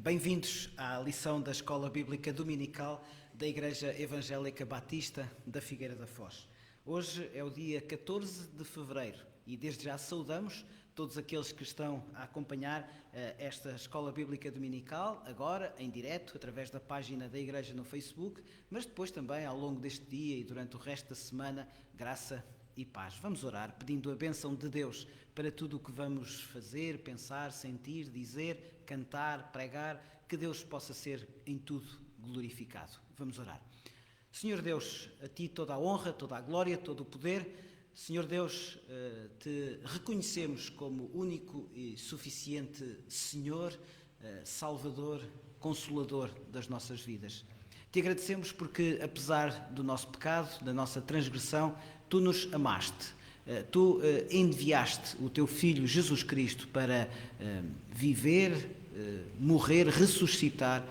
Bem-vindos à lição da Escola Bíblica Dominical da Igreja Evangélica Batista da Figueira da Foz. Hoje é o dia 14 de fevereiro e desde já saudamos todos aqueles que estão a acompanhar esta Escola Bíblica Dominical, agora em direto, através da página da Igreja no Facebook, mas depois também ao longo deste dia e durante o resto da semana, graça e paz. Vamos orar pedindo a bênção de Deus para tudo o que vamos fazer, pensar, sentir, dizer, cantar, pregar, que Deus possa ser em tudo glorificado. Vamos orar. Senhor Deus, a Ti toda a honra, toda a glória, todo o poder. Senhor Deus, Te reconhecemos como único e suficiente Senhor, Salvador, Consolador das nossas vidas. Te agradecemos porque, apesar do nosso pecado, da nossa transgressão, Tu nos amaste. Tu enviaste o Teu Filho Jesus Cristo para viver, morrer, ressuscitar,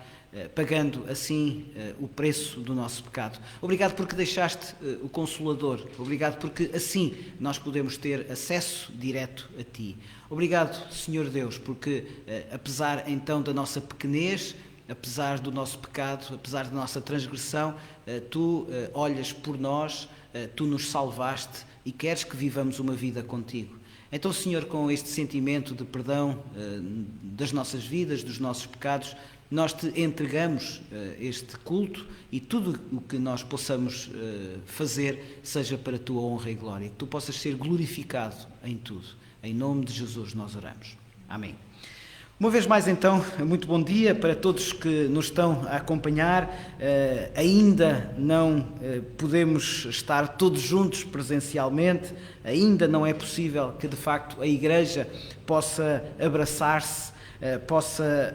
pagando assim o preço do nosso pecado. Obrigado porque deixaste o Consolador. Obrigado porque assim nós podemos ter acesso direto a Ti. Obrigado, Senhor Deus, porque apesar então da nossa pequenez, apesar do nosso pecado, apesar da nossa transgressão, Tu olhas por nós, Tu nos salvaste e queres que vivamos uma vida contigo. Então, Senhor, com este sentimento de perdão das nossas vidas, dos nossos pecados, nós Te entregamos este culto e tudo o que nós possamos fazer seja para a Tua honra e glória. Que Tu possas ser glorificado em tudo. Em nome de Jesus nós oramos. Amém. Uma vez mais, então, muito bom dia para todos que nos estão a acompanhar. Ainda não podemos estar todos juntos presencialmente, ainda não é possível que, de facto, a Igreja possa abraçar-se, possa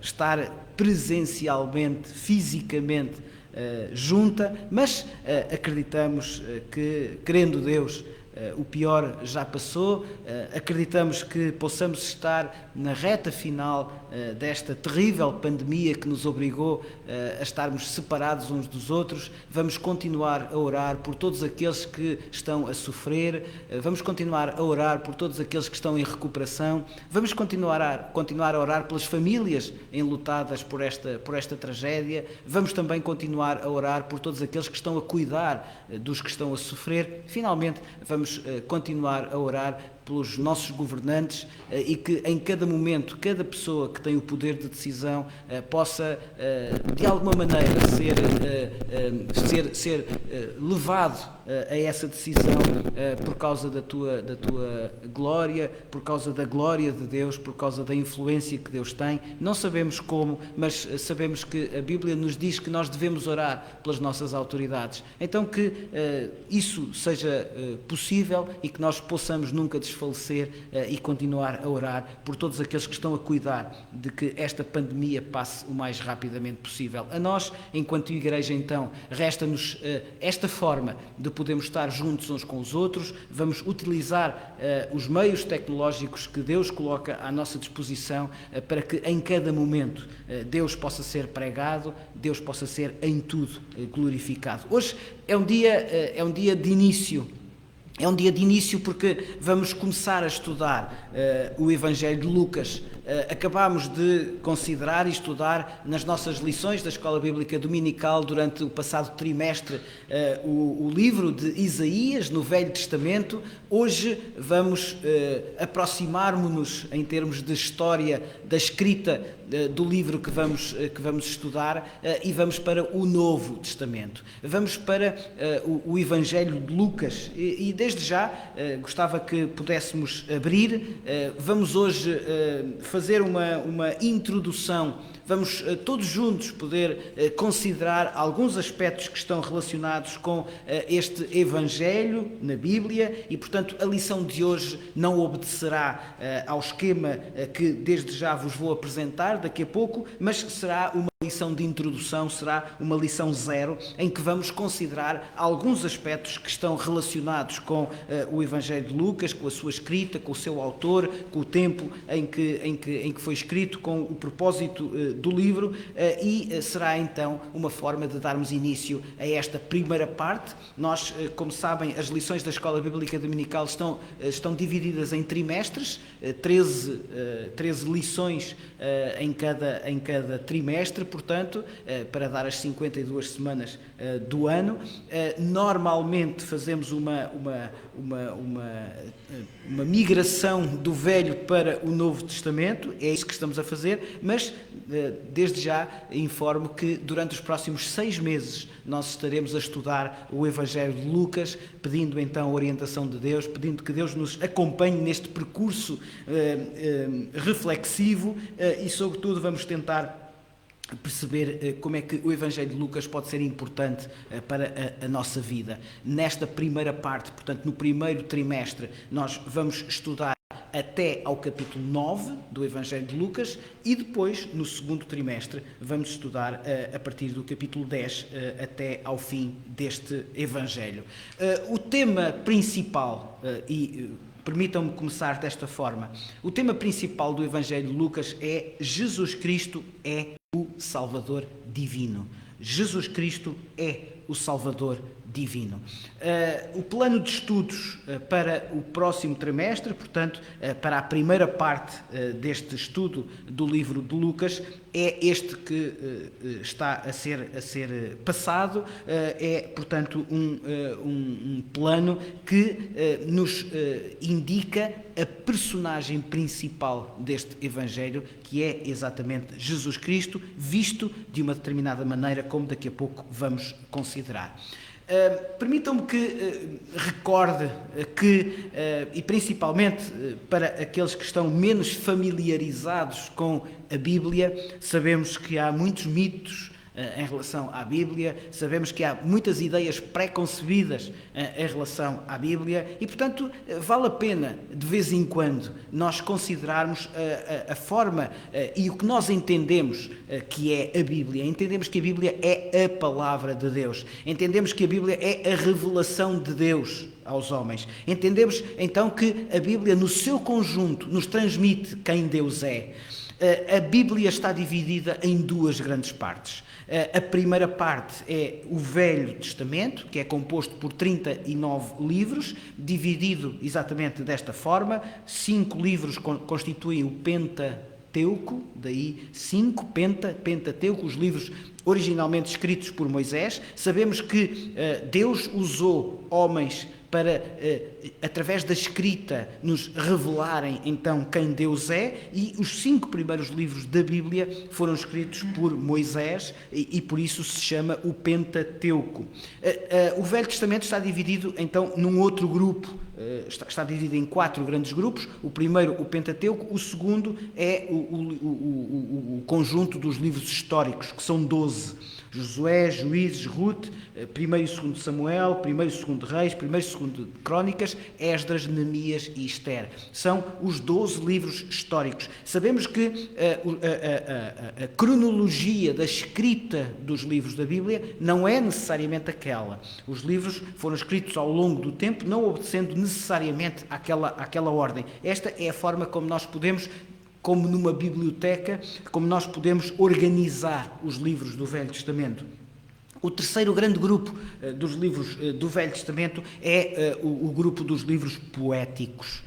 estar presencialmente, fisicamente junta, mas acreditamos que, querendo Deus, o pior já passou. Acreditamos que possamos estar na reta final desta terrível pandemia que nos obrigou a estarmos separados uns dos outros. Vamos continuar a orar por todos aqueles que estão a sofrer, vamos continuar a orar por todos aqueles que estão em recuperação, vamos continuar a orar pelas famílias enlutadas por esta tragédia, vamos também continuar a orar por todos aqueles que estão a cuidar dos que estão a sofrer. Finalmente, vamos continuar a orar pelos nossos governantes e que em cada momento, cada pessoa que tem o poder de decisão possa de alguma maneira ser levado a essa decisão por causa da tua glória, por causa da glória de Deus, por causa da influência que Deus tem. Não sabemos como, mas sabemos que a Bíblia nos diz que nós devemos orar pelas nossas autoridades. Então que isso seja possível e que nós possamos nunca desfalecer e continuar a orar por todos aqueles que estão a cuidar de que esta pandemia passe o mais rapidamente possível. A nós, enquanto Igreja, então, resta-nos esta forma de podermos estar juntos uns com os outros. Vamos utilizar os meios tecnológicos que Deus coloca à nossa disposição para que em cada momento Deus possa ser pregado, Deus possa ser em tudo glorificado. Hoje é um dia de início. É um dia de início porque vamos começar a estudar o Evangelho de Lucas. Acabámos de considerar e estudar nas nossas lições da Escola Bíblica Dominical durante o passado trimestre o livro de Isaías no Velho Testamento. Hoje vamos aproximar-nos em termos de história da escrita do livro que vamos estudar e vamos para o Novo Testamento. Vamos para o Evangelho de Lucas e desde já gostava que pudéssemos abrir. Vamos hoje fazer uma introdução. Vamos todos juntos poder considerar alguns aspectos que estão relacionados com este Evangelho na Bíblia e, portanto, a lição de hoje não obedecerá ao esquema que desde já vos vou apresentar daqui a pouco, mas será uma lição de introdução, será uma lição 0, em que vamos considerar alguns aspectos que estão relacionados com o Evangelho de Lucas, com a sua escrita, com o seu autor, com o tempo em que foi escrito, com o propósito do livro, e será então uma forma de darmos início a esta primeira parte. Nós, como sabem, as lições da Escola Bíblica Dominical estão divididas em trimestres, 13 lições em cada trimestre, portanto, para dar as 52 semanas do ano. Normalmente fazemos uma migração do Velho para o Novo Testamento, é isso que estamos a fazer, mas desde já informo que durante os próximos 6 meses nós estaremos a estudar o Evangelho de Lucas, pedindo então a orientação de Deus, pedindo que Deus nos acompanhe neste percurso reflexivo e, sobretudo, vamos tentar perceber como é que o Evangelho de Lucas pode ser importante para a nossa vida. Nesta primeira parte, portanto, no primeiro trimestre, nós vamos estudar até ao capítulo 9 do Evangelho de Lucas e depois, no segundo trimestre, vamos estudar a partir do capítulo 10 até ao fim deste Evangelho. O tema principal, permitam-me começar desta forma, o tema principal do Evangelho de Lucas é Jesus Cristo é o Salvador Divino. Jesus Cristo é o Salvador Divino. O plano de estudos para o próximo trimestre, portanto, para a primeira parte deste estudo do livro de Lucas, é este que está a ser passado. É, portanto, um plano que nos indica a personagem principal deste Evangelho, que é exatamente Jesus Cristo, visto de uma determinada maneira, como daqui a pouco vamos considerar. Permitam-me que recorde que, e principalmente para aqueles que estão menos familiarizados com a Bíblia, sabemos que há muitos mitos em relação à Bíblia, sabemos que há muitas ideias pré-concebidas em relação à Bíblia e, portanto, vale a pena, de vez em quando, nós considerarmos a forma e o que nós entendemos que é a Bíblia. Entendemos que a Bíblia é a palavra de Deus. Entendemos que a Bíblia é a revelação de Deus aos homens. Entendemos, então, que a Bíblia, no seu conjunto, nos transmite quem Deus é. A Bíblia está dividida em 2 grandes partes. A primeira parte é o Velho Testamento, que é composto por 39 livros, dividido exatamente desta forma. 5 livros constituem o Pentateuco, daí 5, Pentateuco, os livros originalmente escritos por Moisés. Sabemos que Deus usou homens para, através da escrita, nos revelarem então quem Deus é, e os 5 primeiros livros da Bíblia foram escritos por Moisés e por isso se chama o Pentateuco. O Velho Testamento está dividido então num outro grupo, está dividido em 4 grandes grupos. O primeiro, o Pentateuco, o segundo é o conjunto dos livros históricos, que são 12. Josué, Juízes, Ruth, 1 e 2 Samuel, 1 e 2 Reis, 1 e 2 Crónicas, Esdras, Neemias e Ester. São os 12 livros históricos. Sabemos que a cronologia da escrita dos livros da Bíblia não é necessariamente aquela. Os livros foram escritos ao longo do tempo, não obedecendo necessariamente àquela ordem. Esta é a forma como nós podemos, como numa biblioteca, como nós podemos organizar os livros do Velho Testamento. O terceiro grande grupo dos livros do Velho Testamento é o grupo dos livros poéticos.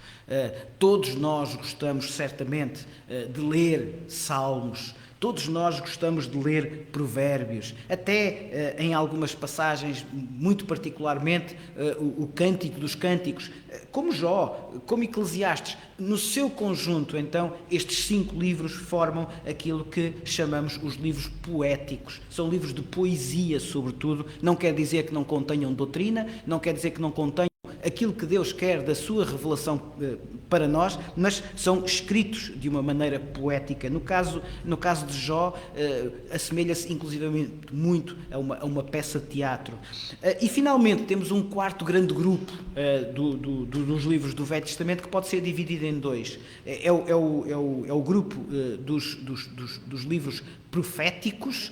Todos nós gostamos certamente de ler salmos, todos nós gostamos de ler provérbios, até em algumas passagens, muito particularmente o Cântico dos Cânticos, como Jó, como Eclesiastes. No seu conjunto, então, estes 5 livros formam aquilo que chamamos os livros poéticos. São livros de poesia, sobretudo. Não quer dizer que não contenham doutrina, não quer dizer que não contenham aquilo que Deus quer da sua revelação para nós, mas são escritos de uma maneira poética. No caso de Jó, assemelha-se inclusivamente muito a uma peça de teatro. E finalmente temos um quarto grande grupo dos livros do Velho Testamento que pode ser dividido em dois. É o grupo dos livros proféticos,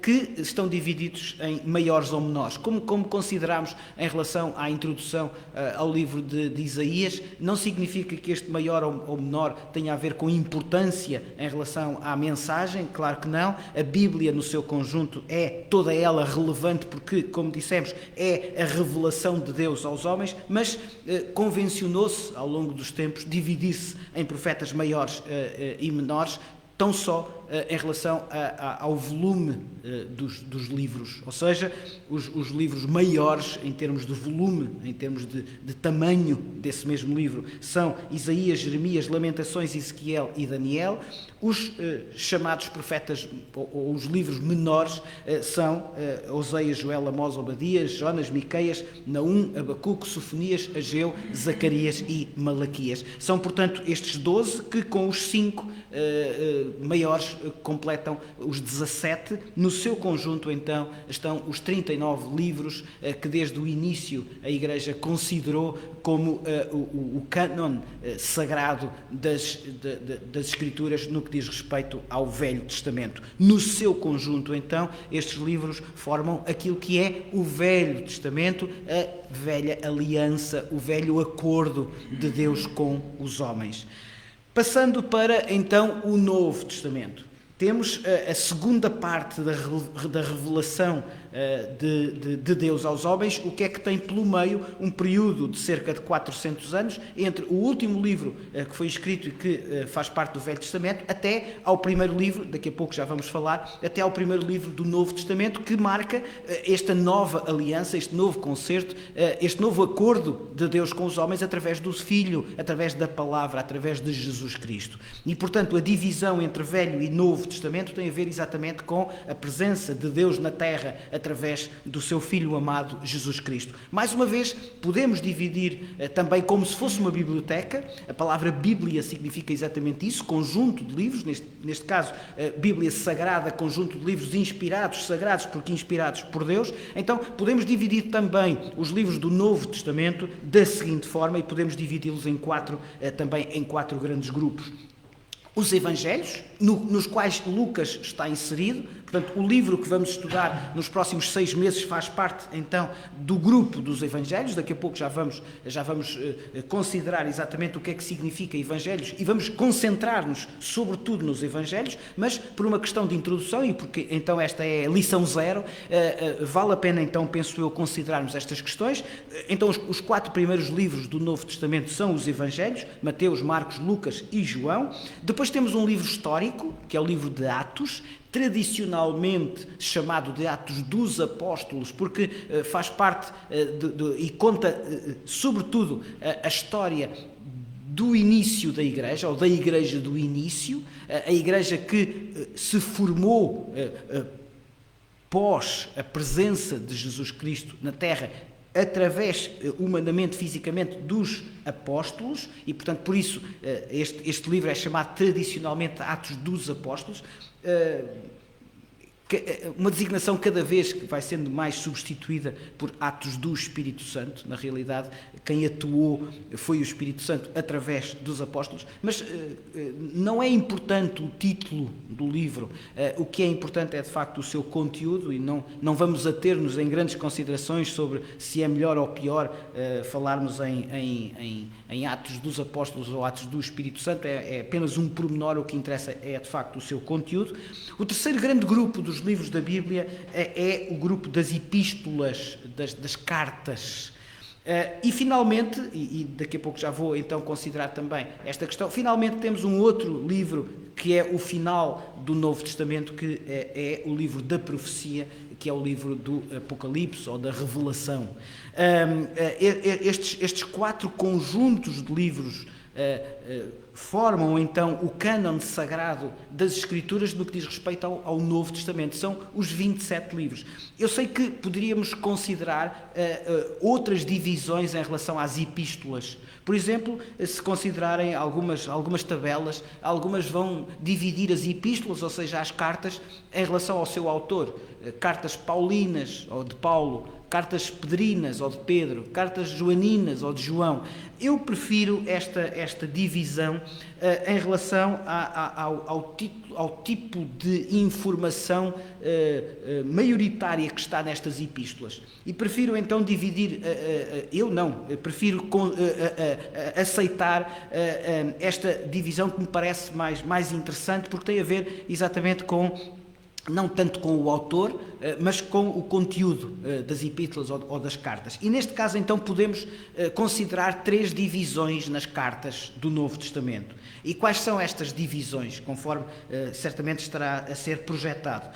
que estão divididos em maiores ou menores. Como consideramos em relação à introdução ao livro de Isaías, não significa que este maior ou menor tenha a ver com importância em relação à mensagem, claro que não. A Bíblia no seu conjunto é toda ela relevante porque, como dissemos, é a revelação de Deus aos homens, mas convencionou-se ao longo dos tempos dividir-se em profetas maiores e menores, tão só em relação ao volume dos livros, ou seja, os livros maiores em termos de volume, em termos de tamanho desse mesmo livro, são Isaías, Jeremias, Lamentações, Ezequiel e Daniel. Os chamados profetas, ou os livros menores, são Oseias, Joel, Amós, Obadias, Jonas, Miqueias, Naum, Abacuque, Sofonias, Ageu, Zacarias e Malaquias. São, portanto, estes 12 que, com os 5 maiores, completam os 17. No seu conjunto, então, estão os 39 livros que desde o início a Igreja considerou como o cânon sagrado das Escrituras no que diz respeito ao Velho Testamento. No seu conjunto, então, estes livros formam aquilo que é o Velho Testamento, a velha aliança, o velho acordo de Deus com os homens. Passando para, então, o Novo Testamento. Temos a segunda parte da revelação de Deus aos homens, o que é que tem pelo meio um período de cerca de 400 anos, entre o último livro que foi escrito e que faz parte do Velho Testamento, até ao primeiro livro, daqui a pouco já vamos falar, até ao primeiro livro do Novo Testamento, que marca esta nova aliança, este novo concerto, este novo acordo de Deus com os homens através do Filho, através da Palavra, através de Jesus Cristo. E, portanto, a divisão entre Velho e Novo Testamento tem a ver exatamente com a presença de Deus na Terra através do seu Filho amado Jesus Cristo. Mais uma vez, podemos dividir também como se fosse uma biblioteca. A palavra Bíblia significa exatamente isso, conjunto de livros, neste caso, Bíblia Sagrada, conjunto de livros inspirados, sagrados, porque inspirados por Deus. Então, podemos dividir também os livros do Novo Testamento da seguinte forma, e podemos dividi-los também em quatro grandes grupos. Os Evangelhos, nos quais Lucas está inserido. Portanto, o livro que vamos estudar nos próximos 6 meses faz parte, então, do grupo dos Evangelhos. Daqui a pouco já vamos considerar exatamente o que é que significa Evangelhos e vamos concentrar-nos, sobretudo, nos Evangelhos, mas por uma questão de introdução e porque, então, esta é a lição 0, vale a pena, então, penso eu, considerarmos estas questões. Então, os 4 primeiros livros do Novo Testamento são os Evangelhos, Mateus, Marcos, Lucas e João. Depois temos um livro histórico, que é o livro de Atos, tradicionalmente chamado de Atos dos Apóstolos, porque faz parte e conta, sobretudo, a história do início da Igreja, ou da Igreja do início, a Igreja que se formou pós a presença de Jesus Cristo na Terra, através, humanamente, fisicamente, dos apóstolos, e, portanto, por isso este livro é chamado tradicionalmente Atos dos Apóstolos, uma designação cada vez que vai sendo mais substituída por Atos do Espírito Santo. Na realidade, quem atuou foi o Espírito Santo através dos apóstolos, mas não é importante o título do livro. O que é importante é, de facto, o seu conteúdo, e não vamos ater-nos em grandes considerações sobre se é melhor ou pior falarmos em Atos dos Apóstolos ou Atos do Espírito Santo. É apenas um pormenor. O que interessa é, de facto, o seu conteúdo. O terceiro grande grupo dos livros da Bíblia é o grupo das epístolas, das cartas. E finalmente, e daqui a pouco já vou então considerar também esta questão, finalmente temos um outro livro que é o final do Novo Testamento, que é o livro da profecia, que é o livro do Apocalipse ou da Revelação. Estes 4 conjuntos de livros formam então o cânon sagrado das Escrituras no que diz respeito ao Novo Testamento. São os 27 livros. Eu sei que poderíamos considerar outras divisões em relação às epístolas. Por exemplo, se considerarem algumas tabelas, algumas vão dividir as epístolas, ou seja, as cartas, em relação ao seu autor. Cartas paulinas, ou de Paulo, cartas pedrinas, ou de Pedro, cartas joaninas, ou de João. Eu prefiro esta divisão em relação ao tipo de informação maioritária que está nestas epístolas. E prefiro então dividir, prefiro aceitar esta divisão que me parece mais interessante, porque tem a ver exatamente não tanto com o autor, mas com o conteúdo das epístolas ou das cartas. E neste caso, então, podemos considerar 3 divisões nas cartas do Novo Testamento. E quais são estas divisões, conforme certamente estará a ser projetado?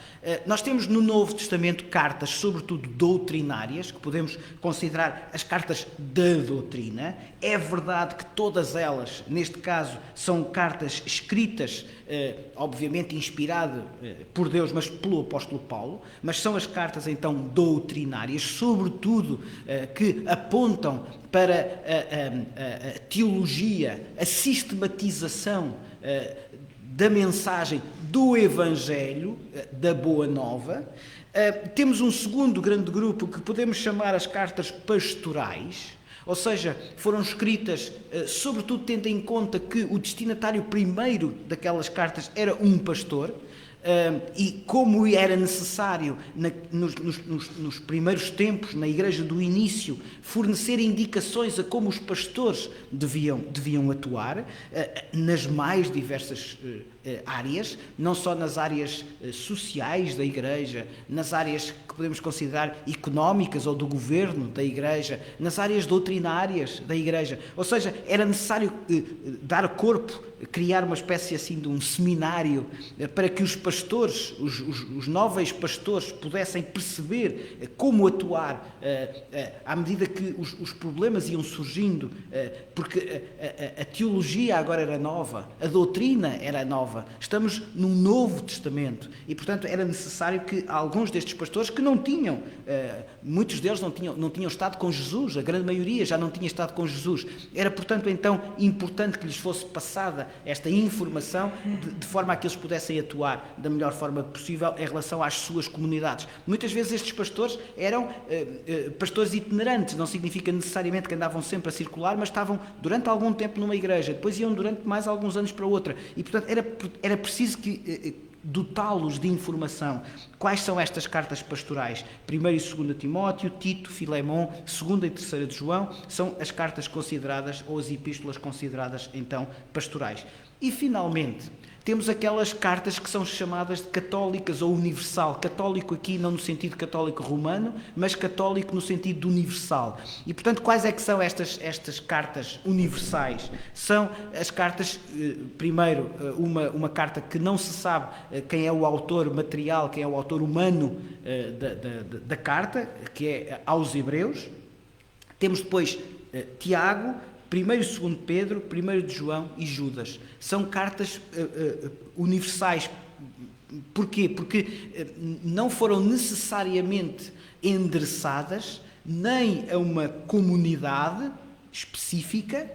Nós temos no Novo Testamento cartas, sobretudo doutrinárias, que podemos considerar as cartas da doutrina. É verdade que todas elas, neste caso, são cartas escritas, obviamente inspiradas por Deus, mas pelo apóstolo Paulo, mas são as cartas então doutrinárias, sobretudo que apontam para a teologia, a sistematização da mensagem do Evangelho, da Boa Nova. Temos um segundo grande grupo que podemos chamar as cartas pastorais, ou seja, foram escritas, sobretudo tendo em conta que o destinatário primeiro daquelas cartas era um pastor, e como era necessário nos primeiros tempos, na igreja do início, fornecer indicações a como os pastores deviam atuar nas mais diversas áreas, não só nas áreas sociais da igreja, nas áreas que podemos considerar económicas ou do governo da igreja, nas áreas doutrinárias da igreja. Ou seja, era necessário dar corpo, criar uma espécie assim de um seminário para que os pastores, os novos pastores, pudessem perceber como atuar à medida que os problemas iam surgindo, porque a teologia agora era nova, a doutrina era nova, estamos num Novo Testamento e, portanto, era necessário que alguns destes pastores que não tinham, muitos deles não tinham estado com Jesus, a grande maioria já não tinha estado com Jesus, era, portanto, então, importante que lhes fosse passada esta informação de forma a que eles pudessem atuar da melhor forma possível em relação às suas comunidades. Muitas vezes estes pastores eram pastores itinerantes, não significa necessariamente que andavam sempre a circular, mas estavam durante algum tempo numa igreja, depois iam durante mais alguns anos para outra, e portanto era preciso dotá-los de informação. Quais são estas cartas pastorais? 1ª e 2ª Timóteo, Tito, Filemão, 2ª e 3ª de João, são as cartas consideradas, ou as epístolas consideradas, então, pastorais. E, finalmente, temos aquelas cartas que são chamadas de católicas ou universal. Católico aqui não no sentido católico romano, mas católico no sentido de universal. E, portanto, quais é que são estas cartas universais? São as cartas, primeiro, uma carta que não se sabe quem é o autor material, quem é o autor humano da carta, que é aos Hebreus. Temos depois Tiago, 1º e 2º Pedro, 1º de João e Judas. São cartas universais. Porquê? Porque não foram necessariamente endereçadas nem a uma comunidade específica,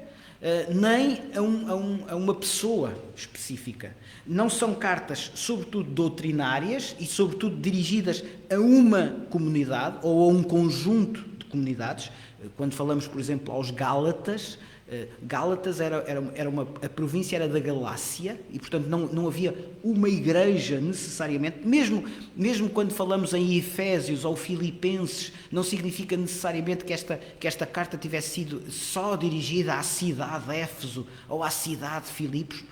nem a uma pessoa específica. Não são cartas, sobretudo, doutrinárias e, sobretudo, dirigidas a uma comunidade ou a um conjunto de comunidades. Quando falamos, por exemplo, aos Gálatas, a província era da Galácia e, portanto, não havia uma igreja necessariamente, mesmo quando falamos em Efésios ou Filipenses, não significa necessariamente que esta carta tivesse sido só dirigida à cidade de Éfeso ou à cidade de Filipos,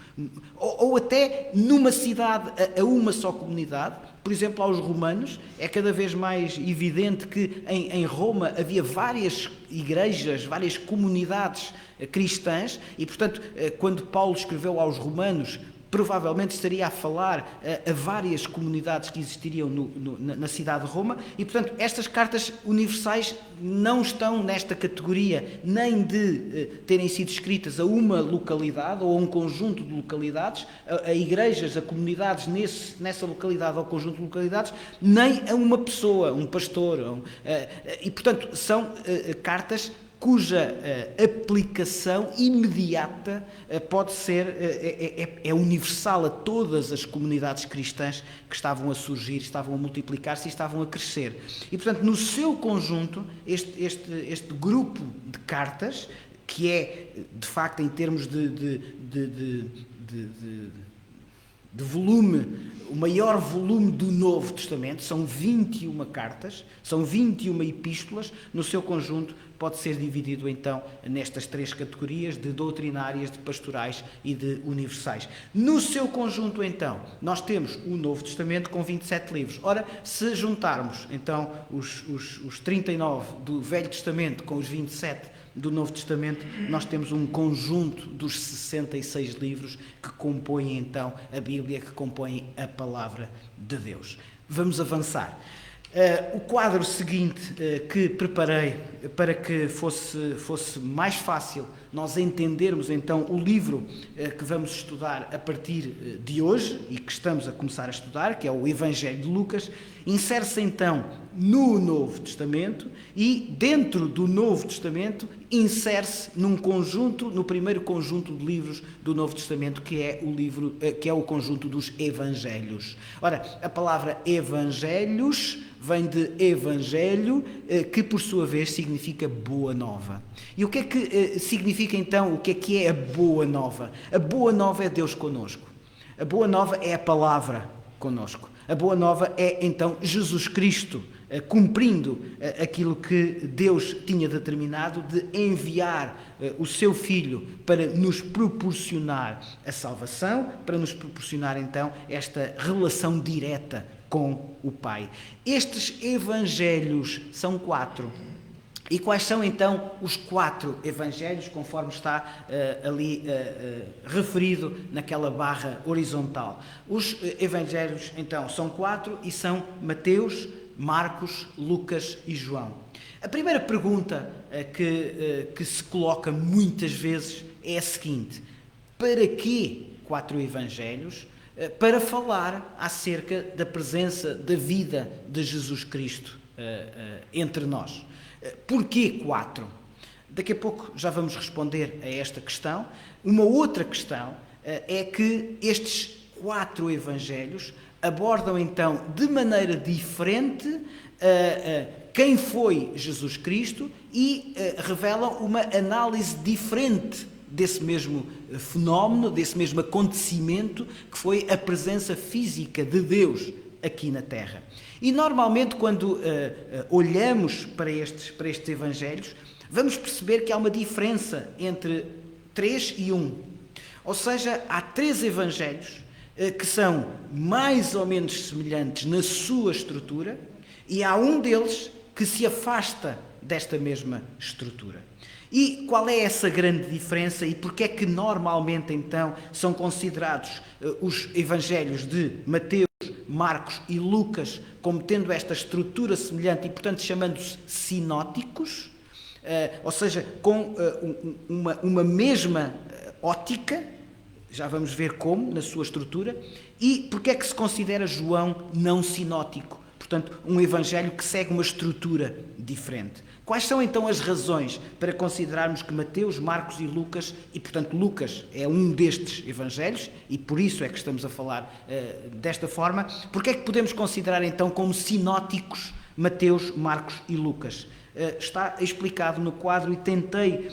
ou até numa cidade, a uma só comunidade. Por exemplo, aos romanos, é cada vez mais evidente que em Roma havia várias igrejas, várias comunidades cristãs, e, portanto, quando Paulo escreveu aos romanos, provavelmente estaria a falar a várias comunidades que existiriam na cidade de Roma e, portanto, estas cartas universais não estão nesta categoria nem de terem sido escritas a uma localidade ou a um conjunto de localidades, a igrejas, a comunidades nessa localidade ou conjunto de localidades, nem a uma pessoa, um pastor. E, portanto, são cartas cuja aplicação imediata pode ser, é universal a todas as comunidades cristãs que estavam a surgir, estavam a multiplicar-se e estavam a crescer. E, portanto, no seu conjunto, este grupo de cartas, que é, de facto, em termos de volume, o maior volume do Novo Testamento, são 21 cartas, são 21 epístolas, no seu conjunto pode ser dividido então nestas três categorias de doutrinárias, de pastorais e de universais. No seu conjunto então, nós temos o Novo Testamento com 27 livros. Ora, se juntarmos então os 39 do Velho Testamento com os 27 do Novo Testamento, nós temos um conjunto dos 66 livros que compõem então a Bíblia, que compõem a Palavra de Deus. Vamos avançar. O quadro seguinte que preparei para que fosse mais fácil nós entendermos então o livro que vamos estudar a partir de hoje e que estamos a começar a estudar, que é o Evangelho de Lucas, insere-se então no Novo Testamento e dentro do Novo Testamento insere-se no primeiro conjunto de livros do Novo Testamento, que é o conjunto dos Evangelhos. Ora, a palavra Evangelhos vem de Evangelho, que por sua vez significa Boa Nova. E o que é que significa então, o que é a Boa Nova? A Boa Nova é Deus connosco. A Boa Nova é a Palavra connosco. A Boa Nova é então Jesus Cristo, cumprindo aquilo que Deus tinha determinado de enviar o seu Filho para nos proporcionar a salvação, para nos proporcionar então esta relação direta com o Pai. Estes evangelhos são 4. E quais são então os 4 evangelhos, conforme está ali referido naquela barra horizontal? Os evangelhos então são 4 e são Mateus, Marcos, Lucas e João. A primeira pergunta que se coloca muitas vezes é a seguinte: para que 4 evangelhos? Para falar acerca da presença da vida de Jesus Cristo entre nós. Porquê 4? Daqui a pouco já vamos responder a esta questão. Uma outra questão é que estes 4 evangelhos abordam então de maneira diferente quem foi Jesus Cristo e revelam uma análise diferente desse mesmo fenómeno, desse mesmo acontecimento que foi a presença física de Deus aqui na Terra. E normalmente quando olhamos para estes evangelhos, vamos perceber que há uma diferença entre 3 e 1. Ou seja, há 3 evangelhos que são mais ou menos semelhantes na sua estrutura e há um deles que se afasta desta mesma estrutura. E qual é essa grande diferença e porque é que normalmente então são considerados os evangelhos de Mateus, Marcos e Lucas como tendo esta estrutura semelhante e portanto chamando-se sinóticos, ou seja, com uma mesma ótica, já vamos ver como, na sua estrutura, e porque é que se considera João não sinótico, portanto um evangelho que segue uma estrutura diferente. Quais são então as razões para considerarmos que Mateus, Marcos e Lucas, e portanto Lucas é um destes evangelhos, e por isso é que estamos a falar desta forma, porque é que podemos considerar então como sinóticos Mateus, Marcos e Lucas? Está explicado no quadro e tentei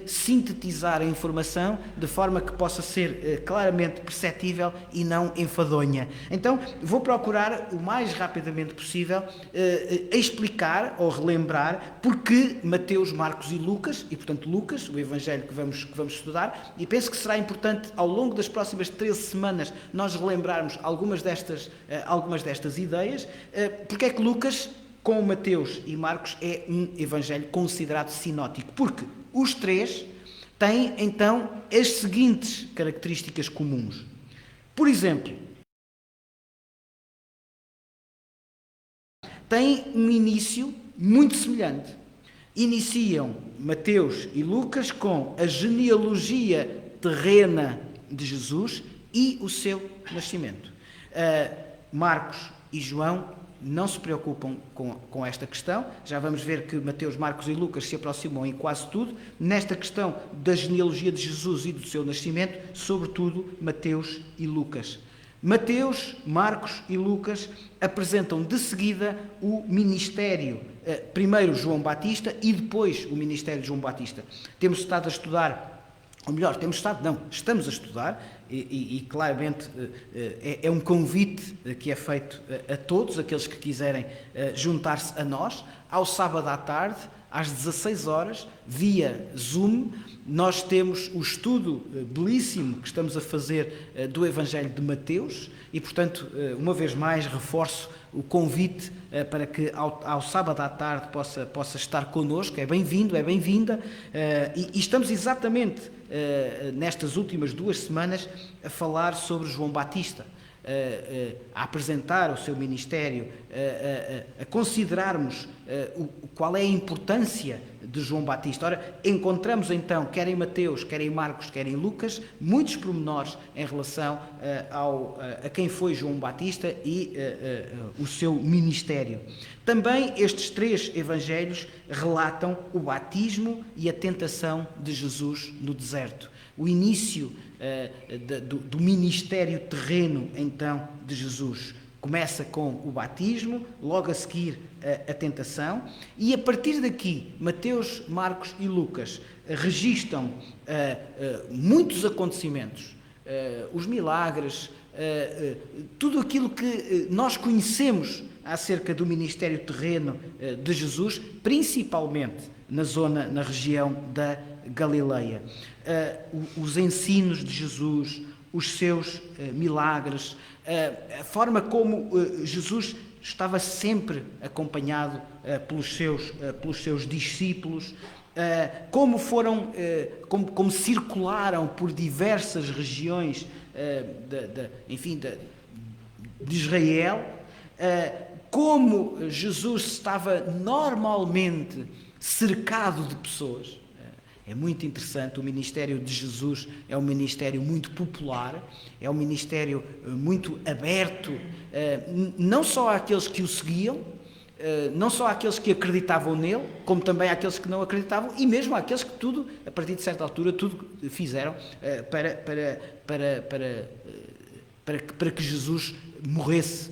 sintetizar a informação de forma que possa ser claramente perceptível e não enfadonha. Então, vou procurar o mais rapidamente possível explicar ou relembrar porque Mateus, Marcos e Lucas, e portanto Lucas, o evangelho que vamos estudar, e penso que será importante ao longo das próximas 13 semanas nós relembrarmos algumas destas ideias, porque é que Lucas, com Mateus e Marcos, é um evangelho considerado sinótico, porque os 3 tem então as seguintes características comuns. Por exemplo, tem um início muito semelhante. Iniciam Mateus e Lucas com a genealogia terrena de Jesus e o seu nascimento. Marcos e João não se preocupam com esta questão. Já vamos ver que Mateus, Marcos e Lucas se aproximam em quase tudo. Nesta questão da genealogia de Jesus e do seu nascimento, sobretudo Mateus e Lucas. Mateus, Marcos e Lucas apresentam de seguida o ministério, primeiro João Batista e depois o ministério de João Batista. Temos estado a estudar, ou melhor, estamos a estudar, e claramente é um convite que é feito a todos, aqueles que quiserem juntar-se a nós, ao sábado à tarde, às 16 horas, via Zoom. Nós temos o estudo belíssimo que estamos a fazer do Evangelho de Mateus e, portanto, uma vez mais reforço o convite para que ao sábado à tarde possa estar connosco. É bem-vindo, é bem-vinda. E estamos exatamente nestas últimas 2 semanas a falar sobre João Batista, a apresentar o seu ministério, a considerarmos qual é a importância de João Batista. Ora, encontramos então, quer em Mateus, quer em Marcos, quer em Lucas, muitos pormenores em relação a quem foi João Batista e o seu ministério. Também estes 3 evangelhos relatam o batismo e a tentação de Jesus no deserto. O início do ministério terreno, então, de Jesus. Começa com o batismo, logo a seguir a tentação, e a partir daqui, Mateus, Marcos e Lucas registram muitos acontecimentos, os milagres, tudo aquilo que nós conhecemos acerca do ministério terreno de Jesus, principalmente na região da Galileia. Os ensinos de Jesus, os seus milagres, a forma como Jesus estava sempre acompanhado pelos seus discípulos, como circularam por diversas regiões de Israel, como Jesus estava normalmente cercado de pessoas. É muito interessante, o ministério de Jesus é um ministério muito popular, é um ministério muito aberto, não só àqueles que o seguiam, não só àqueles que acreditavam nele, como também àqueles que não acreditavam, e mesmo àqueles que tudo, a partir de certa altura, tudo fizeram para que Jesus morresse,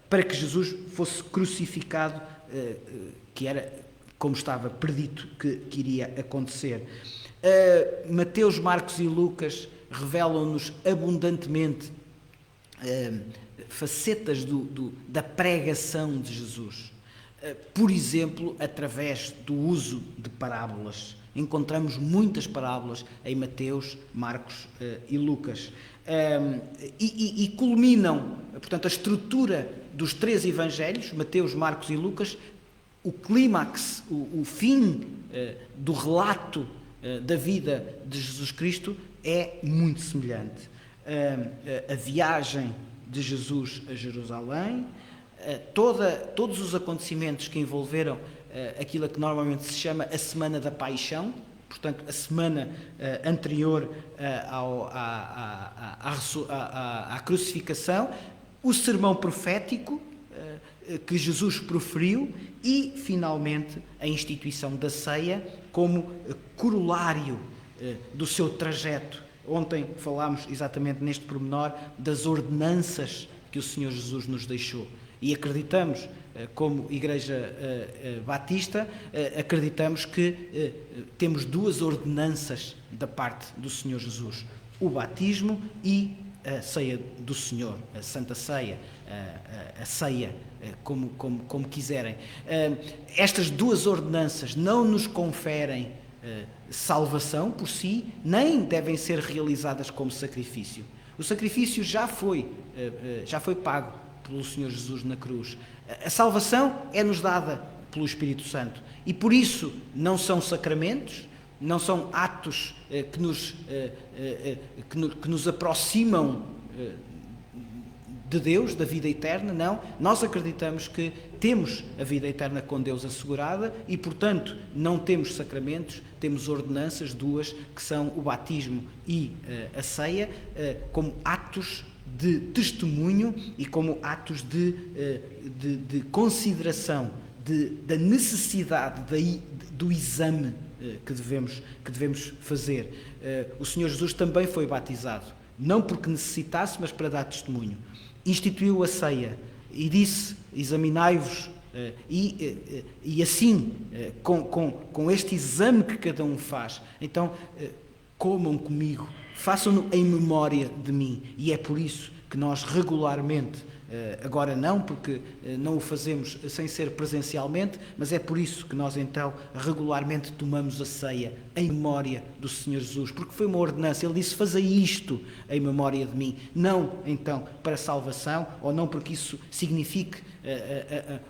para que Jesus fosse crucificado, que era como estava predito que iria acontecer. Mateus, Marcos e Lucas revelam-nos abundantemente facetas da pregação de Jesus. Por exemplo, através do uso de parábolas. Encontramos muitas parábolas em Mateus, Marcos e Lucas. E culminam, portanto, a estrutura dos 3 evangelhos, Mateus, Marcos e Lucas, o clímax, o fim do relato da vida de Jesus Cristo é muito semelhante. A viagem de Jesus a Jerusalém, todos os acontecimentos que envolveram aquilo que normalmente se chama a Semana da Paixão, portanto, a semana anterior à crucificação, o sermão profético que Jesus proferiu e, finalmente, a instituição da ceia como corolário do seu trajeto. Ontem falámos exatamente neste pormenor das ordenanças que o Senhor Jesus nos deixou. E acreditamos, como Igreja Batista, acreditamos que temos 2 ordenanças da parte do Senhor Jesus. O batismo e a ceia do Senhor, a Santa Ceia, a ceia, como quiserem. Estas 2 ordenanças não nos conferem salvação por si, nem devem ser realizadas como sacrifício. O sacrifício já foi pago pelo Senhor Jesus na cruz. A salvação é-nos dada pelo Espírito Santo e por isso não são sacramentos, não são atos que nos aproximam de Deus, da vida eterna, não. Nós acreditamos que temos a vida eterna com Deus assegurada e, portanto, não temos sacramentos, temos ordenanças, duas, que são o batismo e a ceia, como atos de testemunho e como atos de consideração da necessidade do exame que devemos fazer. O Senhor Jesus também foi batizado, não porque necessitasse, mas para dar testemunho. Instituiu a ceia e disse: examinai-vos, e assim, com este exame que cada um faz, então comam comigo, façam-no em memória de mim. E é por isso que nós regularmente, agora não, porque não o fazemos sem ser presencialmente, mas é por isso que nós então regularmente tomamos a ceia em memória do Senhor Jesus, porque foi uma ordenança. Ele disse: fazei isto em memória de mim, não então para salvação, ou não porque isso signifique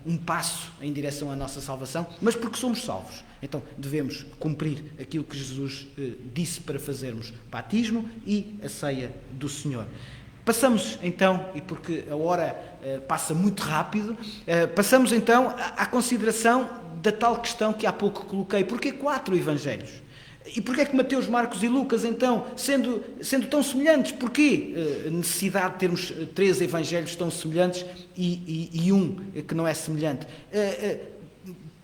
um passo em direção à nossa salvação, mas porque somos salvos. Então devemos cumprir aquilo que Jesus disse para fazermos: batismo e a ceia do Senhor. Passamos então, e porque a hora passa muito rápido, passamos então à consideração da tal questão que há pouco coloquei. Porquê 4 evangelhos? E porquê é que Mateus, Marcos e Lucas, então, sendo tão semelhantes, porquê a necessidade de termos 3 evangelhos tão semelhantes e um que não é semelhante?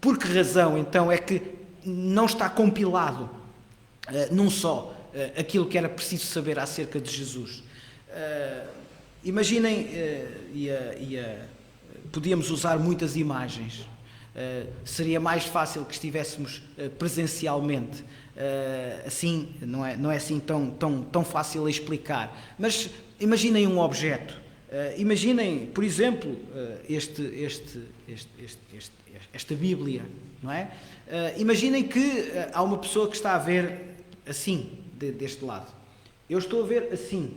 Por que razão, então, é que não está compilado num só aquilo que era preciso saber acerca de Jesus? Imaginem, podíamos usar muitas imagens, seria mais fácil que estivéssemos presencialmente, assim, não é assim tão fácil a explicar, mas imaginem um objeto, imaginem, por exemplo, esta Bíblia, não é? Imaginem que há uma pessoa que está a ver assim, deste lado, eu estou a ver assim.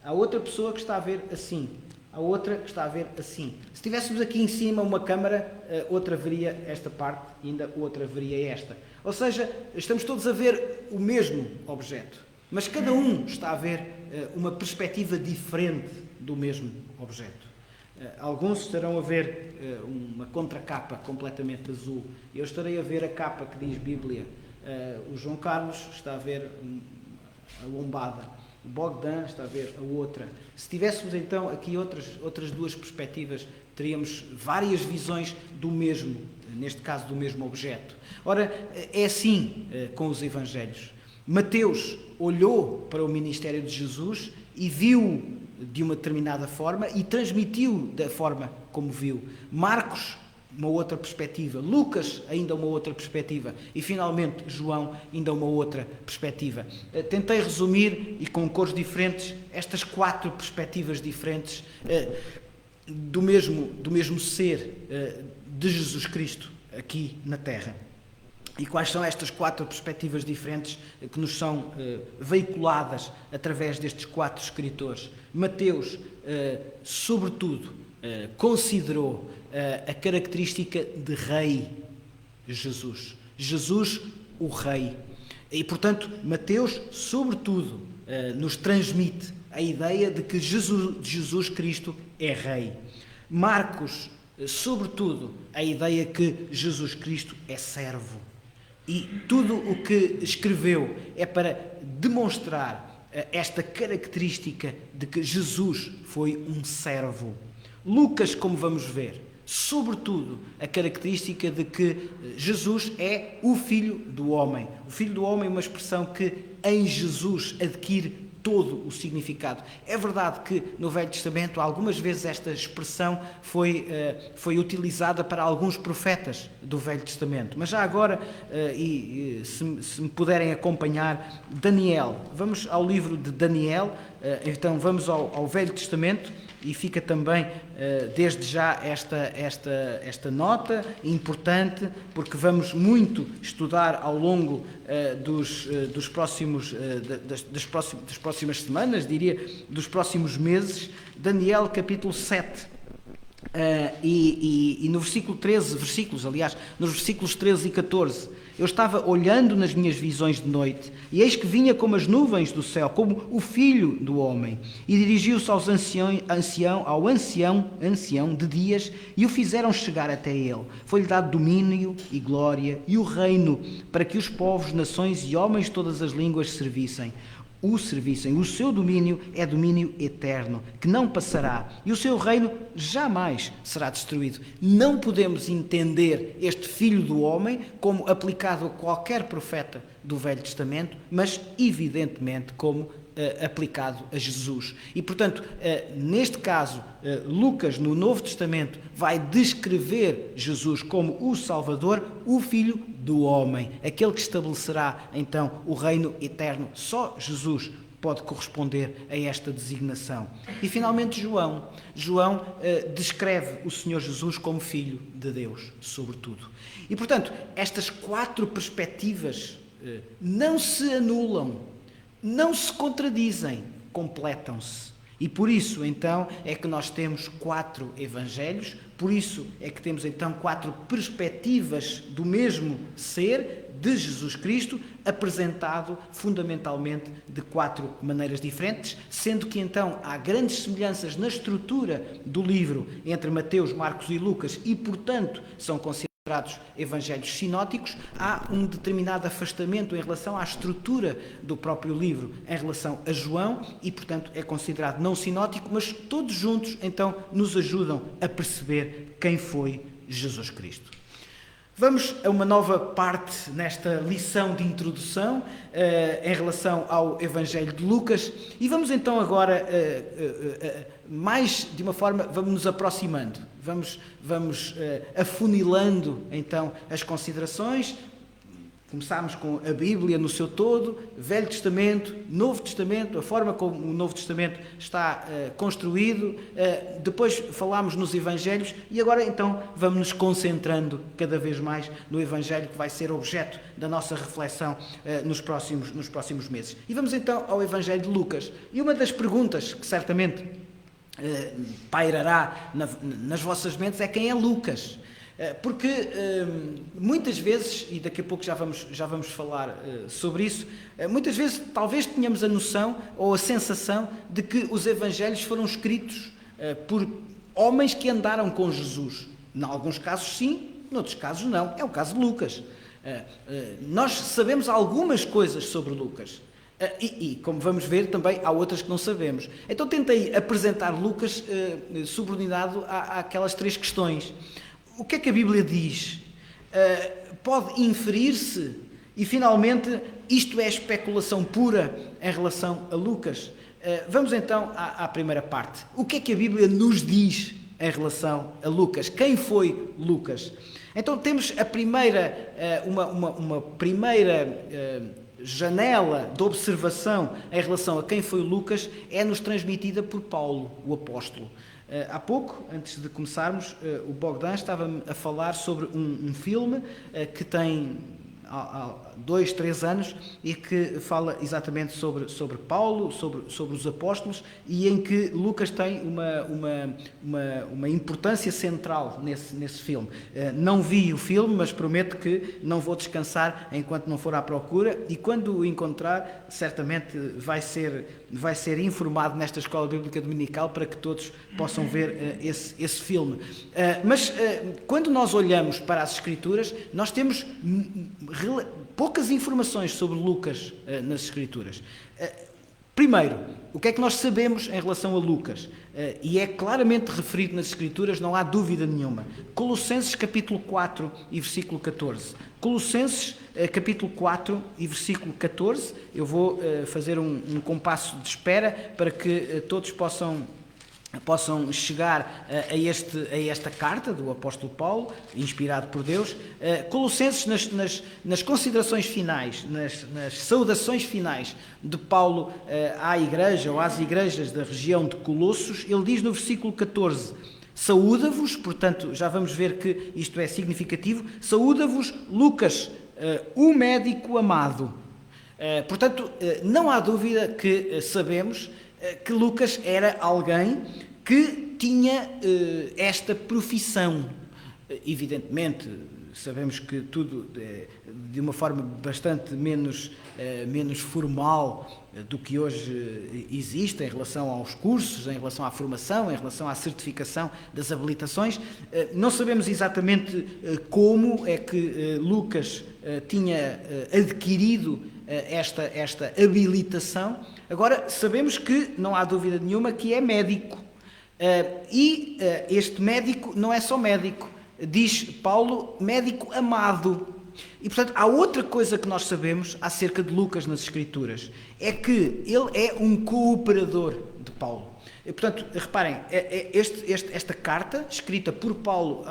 Há outra pessoa que está a ver assim. Há outra que está a ver assim. Se tivéssemos aqui em cima uma câmara, outra veria esta parte e ainda outra veria esta. Ou seja, estamos todos a ver o mesmo objeto, mas cada um está a ver uma perspectiva diferente do mesmo objeto. Alguns estarão a ver uma contracapa completamente azul. Eu estarei a ver a capa que diz Bíblia. O João Carlos está a ver a lombada. O Bogdan está a ver a outra. Se tivéssemos então aqui outras 2 perspectivas, teríamos várias visões do mesmo, neste caso do mesmo objeto. Ora, é assim com os evangelhos. Mateus olhou para o ministério de Jesus e viu de uma determinada forma e transmitiu da forma como viu. Marcos, uma outra perspectiva. Lucas, ainda uma outra perspectiva. E, finalmente, João, ainda uma outra perspectiva. Tentei resumir, e com cores diferentes, estas 4 perspectivas diferentes do mesmo ser de Jesus Cristo aqui na Terra. E quais são estas 4 perspectivas diferentes que nos são veiculadas através destes 4 escritores? Mateus, sobretudo, considerou a característica de rei Jesus. Jesus, o rei. E, portanto, Mateus, sobretudo, nos transmite a ideia de que Jesus Cristo é rei. Marcos, sobretudo, a ideia que Jesus Cristo é servo. E tudo o que escreveu é para demonstrar esta característica de que Jesus foi um servo. Lucas, como vamos ver, sobretudo a característica de que Jesus é o Filho do Homem. O Filho do Homem é uma expressão que em Jesus adquire todo o significado. É verdade que no Velho Testamento algumas vezes esta expressão foi utilizada para alguns profetas do Velho Testamento, mas já agora, se me puderem acompanhar, Daniel, vamos ao livro de Daniel, então vamos ao Velho Testamento. E fica também, desde já, esta nota importante, porque vamos muito estudar ao longo das próximas semanas, diria, dos próximos meses, Daniel capítulo 7. E no versículo 13, nos versículos 13 e 14, eu estava olhando nas minhas visões de noite, e eis que vinha como as nuvens do céu, como o Filho do Homem, e dirigiu-se ao ancião de dias, e o fizeram chegar até ele. Foi-lhe dado domínio e glória e o reino, para que os povos, nações e homens de todas as línguas servissem. O seu domínio é domínio eterno, que não passará, e o seu reino jamais será destruído. Não podemos entender este Filho do Homem como aplicado a qualquer profeta do Velho Testamento, mas evidentemente como aplicado a Jesus. E, portanto, neste caso, Lucas, no Novo Testamento, vai descrever Jesus como o Salvador, o Filho do Homem, aquele que estabelecerá, então, o reino eterno. Só Jesus pode corresponder a esta designação. E, finalmente, João descreve o Senhor Jesus como Filho de Deus, sobretudo. E, portanto, estas 4 perspectivas não se anulam, não se contradizem, completam-se. E por isso, então, é que nós temos 4 evangelhos, por isso é que temos, então, 4 perspectivas do mesmo ser de Jesus Cristo, apresentado fundamentalmente de 4 maneiras diferentes, sendo que, então, há grandes semelhanças na estrutura do livro entre Mateus, Marcos e Lucas e, portanto, são considerados evangelhos sinóticos. Há um determinado afastamento em relação à estrutura do próprio livro em relação a João e, portanto, é considerado não sinótico, mas todos juntos, então, nos ajudam a perceber quem foi Jesus Cristo. Vamos a uma nova parte nesta lição de introdução em relação ao Evangelho de Lucas e vamos então agora, mais de uma forma, vamos nos aproximando, vamos afunilando então as considerações. Começámos com a Bíblia no seu todo, Velho Testamento, Novo Testamento, a forma como o Novo Testamento está construído. Depois falámos nos Evangelhos e agora então vamos nos concentrando cada vez mais no Evangelho que vai ser objeto da nossa reflexão nos próximos meses. E vamos então ao Evangelho de Lucas. E uma das perguntas que certamente pairará nas vossas mentes é quem é Lucas. Porque muitas vezes, e daqui a pouco já vamos falar sobre isso, muitas vezes talvez tenhamos a noção ou a sensação de que os evangelhos foram escritos por homens que andaram com Jesus. Em alguns casos sim, em outros casos não. É o caso de Lucas. Nós sabemos algumas coisas sobre Lucas. E, como vamos ver, também há outras que não sabemos. Então tentei apresentar Lucas subordinado àquelas 3 questões. O que é que a Bíblia diz? Pode inferir-se? E, finalmente, isto é especulação pura em relação a Lucas? Vamos, então, à primeira parte. O que é que a Bíblia nos diz em relação a Lucas? Quem foi Lucas? Então, temos a primeira, uma primeira janela de observação em relação a quem foi Lucas, é-nos transmitida por Paulo, o apóstolo. Há pouco, antes de começarmos, o Bogdan estava a falar sobre um filme que tem há 2, 3 anos e que fala exatamente sobre Paulo, sobre os apóstolos e em que Lucas tem uma importância central nesse filme. Não vi o filme, mas prometo que não vou descansar enquanto não for à procura e quando o encontrar, certamente vai ser informado nesta Escola Bíblica Dominical para que todos possam ver esse filme. Mas quando nós olhamos para as Escrituras, nós temos poucas informações sobre Lucas nas Escrituras. Primeiro, o que é que nós sabemos em relação a Lucas? E é claramente referido nas Escrituras, não há dúvida nenhuma. Colossenses capítulo 4 e versículo 14. Colossenses capítulo 4 e versículo 14. Eu vou fazer um compasso de espera para que todos possam chegar a esta carta do apóstolo Paulo, inspirado por Deus. Colossenses, nas considerações finais, nas saudações finais de Paulo à igreja ou às igrejas da região de Colossos, ele diz no versículo 14: saúda-vos, portanto, já vamos ver que isto é significativo, saúda-vos Lucas, o médico amado. Portanto, não há dúvida que sabemos que Lucas era alguém que tinha esta profissão. Evidentemente, sabemos que tudo de uma forma bastante menos formal do que hoje existe em relação aos cursos, em relação à formação, em relação à certificação das habilitações. Não sabemos exatamente como é que Lucas tinha adquirido esta habilitação. Agora, sabemos que não há dúvida nenhuma que é médico. Este médico não é só médico, diz Paulo, médico amado. E, portanto, há outra coisa que nós sabemos acerca de Lucas nas Escrituras, é que ele é um cooperador de Paulo. E, portanto, reparem, esta carta, escrita por Paulo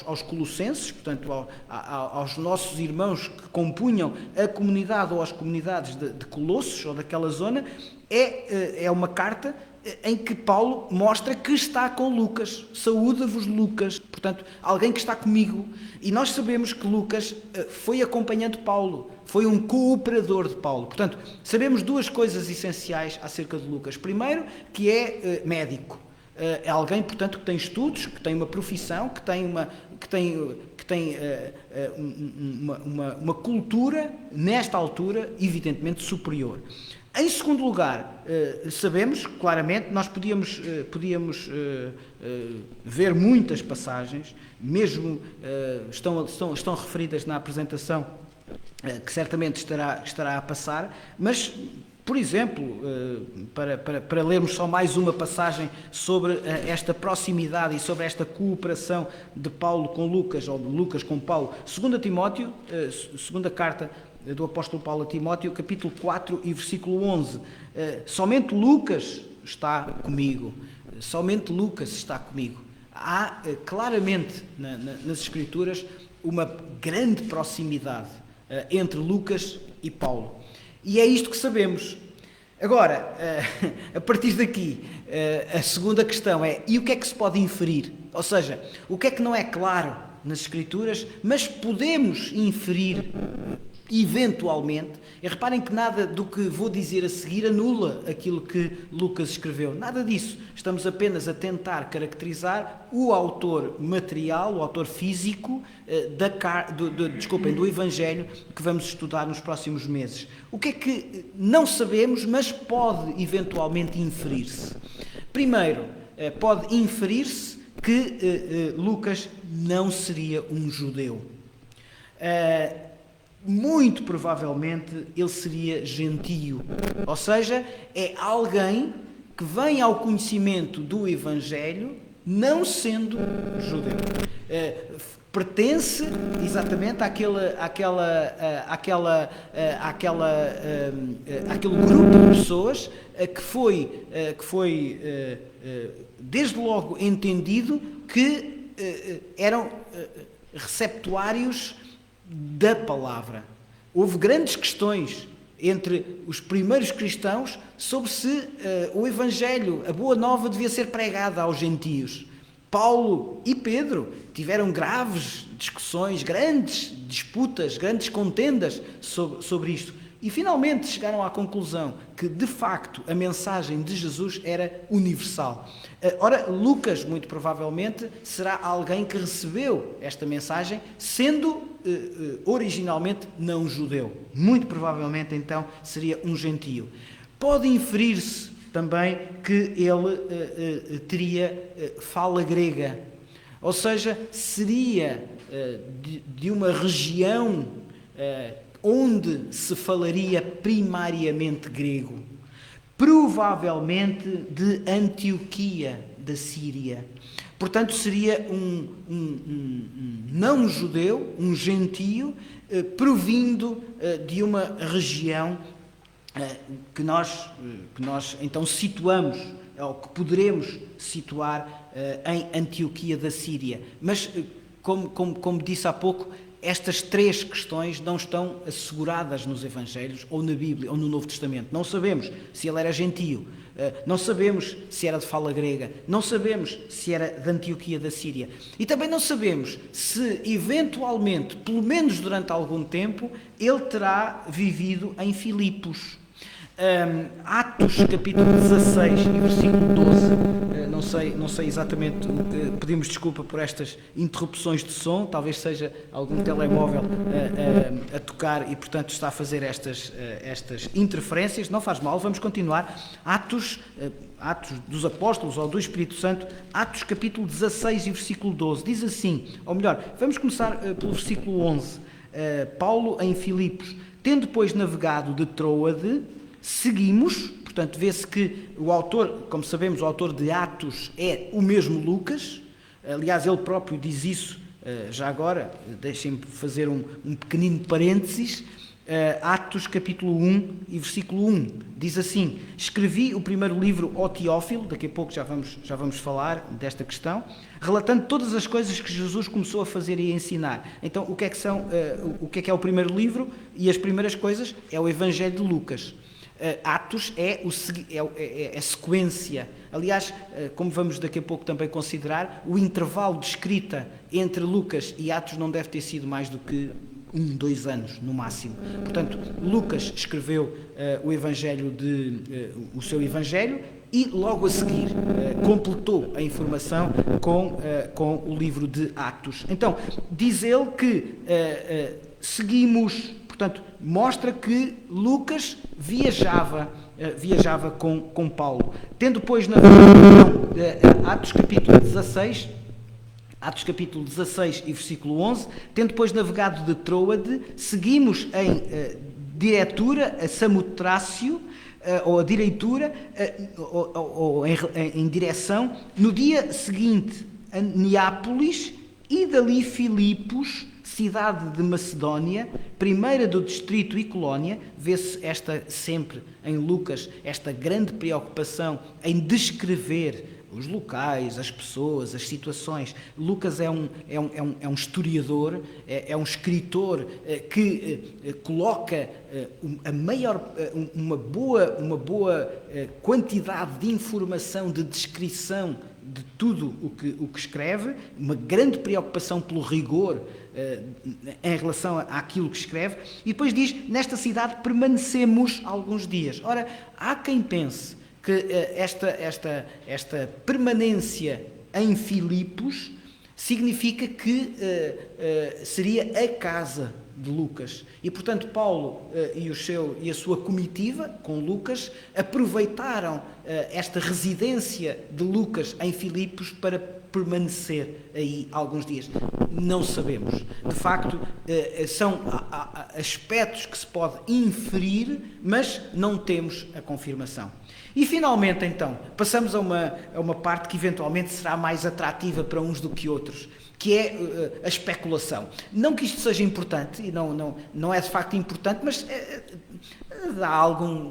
aos Colossenses, portanto, aos nossos irmãos que compunham a comunidade ou as comunidades de Colossos ou daquela zona, é uma carta em que Paulo mostra que está com Lucas. Saúda-vos, Lucas. Portanto, alguém que está comigo. E nós sabemos que Lucas foi acompanhando Paulo, foi um cooperador de Paulo. Portanto, sabemos duas coisas essenciais acerca de Lucas. Primeiro, que é médico. É alguém, portanto, que tem estudos, que tem uma profissão, que tem uma cultura, nesta altura, evidentemente superior. Em segundo lugar, sabemos claramente, nós podíamos ver muitas passagens, mesmo estão referidas na apresentação, que certamente estará a passar, mas, por exemplo, para lermos só mais uma passagem sobre esta proximidade e sobre esta cooperação de Paulo com Lucas, ou de Lucas com Paulo, 2 Timóteo, segunda carta do apóstolo Paulo a Timóteo, capítulo 4 e versículo 11. Somente Lucas está comigo. Somente Lucas está comigo. Há claramente nas Escrituras uma grande proximidade entre Lucas e Paulo. E é isto que sabemos. Agora, a partir daqui, a segunda questão é: e o que é que se pode inferir? Ou seja, o que é que não é claro nas Escrituras, mas podemos inferir eventualmente. E reparem que nada do que vou dizer a seguir anula aquilo que Lucas escreveu. Nada disso. Estamos apenas a tentar caracterizar o autor material, o autor físico do Evangelho que vamos estudar nos próximos meses. O que é que não sabemos, mas pode eventualmente inferir-se? Primeiro, pode inferir-se que Lucas não seria um judeu. Muito provavelmente ele seria gentio, ou seja, é alguém que vem ao conhecimento do Evangelho não sendo judeu. Pertence exatamente àquele grupo de pessoas que foi desde logo entendido que eram receptuários da palavra. Houve grandes questões entre os primeiros cristãos sobre se o Evangelho, a Boa Nova, devia ser pregada aos gentios. Paulo e Pedro tiveram graves discussões, grandes disputas, grandes contendas sobre isto. E finalmente chegaram à conclusão que, de facto, a mensagem de Jesus era universal. Ora, Lucas, muito provavelmente, será alguém que recebeu esta mensagem, sendo originalmente não judeu. Muito provavelmente, então, seria um gentio. Pode inferir-se também que ele teria fala grega, ou seja, seria de uma região onde se falaria primariamente grego, provavelmente de Antioquia da Síria. Portanto, seria um não-judeu, um gentio, provindo de uma região que nós então situamos, ou que poderemos situar em Antioquia da Síria. Mas, como disse há pouco, estas três questões não estão asseguradas nos Evangelhos, ou na Bíblia, ou no Novo Testamento. Não sabemos se ele era gentio, não sabemos se era de fala grega, não sabemos se era de Antioquia da Síria. E também não sabemos se, eventualmente, pelo menos durante algum tempo, ele terá vivido em Filipos. Atos capítulo 16 e versículo 12, não sei exatamente, pedimos desculpa por estas interrupções de som, talvez seja algum telemóvel a tocar e portanto está a fazer estas interferências, não faz mal, vamos continuar. Atos dos Apóstolos ou do Espírito Santo, Atos capítulo 16 e versículo 12, diz assim, ou melhor, vamos começar pelo versículo 11, Paulo em Filipos, tendo depois navegado de Troade, seguimos, portanto vê-se que o autor, como sabemos, o autor de Atos é o mesmo Lucas, aliás ele próprio diz isso, já agora, deixem-me fazer um pequenino parênteses, Atos capítulo 1 e versículo 1, diz assim, escrevi o primeiro livro ao Teófilo, daqui a pouco já vamos falar desta questão, relatando todas as coisas que Jesus começou a fazer e a ensinar. Então o que é o primeiro livro? E as primeiras coisas é o Evangelho de Lucas. Atos é a sequência. Aliás, como vamos daqui a pouco também considerar, o intervalo de escrita entre Lucas e Atos não deve ter sido mais do que 2 anos, no máximo. Portanto, Lucas escreveu o seu Evangelho e logo a seguir completou a informação com o livro de Atos. Então, diz ele que seguimos... Portanto, mostra que Lucas viajava com Paulo. Tendo depois Atos capítulo 16 e versículo 11, tendo depois navegado de Troade, seguimos em diretura a Samotrácio, ou a direitura, ou em direção, no dia seguinte a Neápolis e dali Filipos, cidade de Macedónia, primeira do distrito e colónia. Vê-se sempre em Lucas esta grande preocupação em descrever os locais, as pessoas, as situações. Lucas é um historiador, é um escritor que coloca uma boa quantidade de informação, de descrição de tudo o que escreve, uma grande preocupação pelo rigor em relação àquilo que escreve, e depois diz, nesta cidade permanecemos alguns dias. Ora, há quem pense que esta permanência em Filipos significa que seria a casa de Lucas. E, portanto, Paulo e a sua comitiva, com Lucas, aproveitaram esta residência de Lucas em Filipos para permanecer aí alguns dias. Não sabemos. De facto, são aspectos que se pode inferir, mas não temos a confirmação. E, finalmente, então, passamos a uma parte que eventualmente será mais atrativa para uns do que outros, que é a especulação. Não que isto seja importante, e não é de facto importante, mas dá algum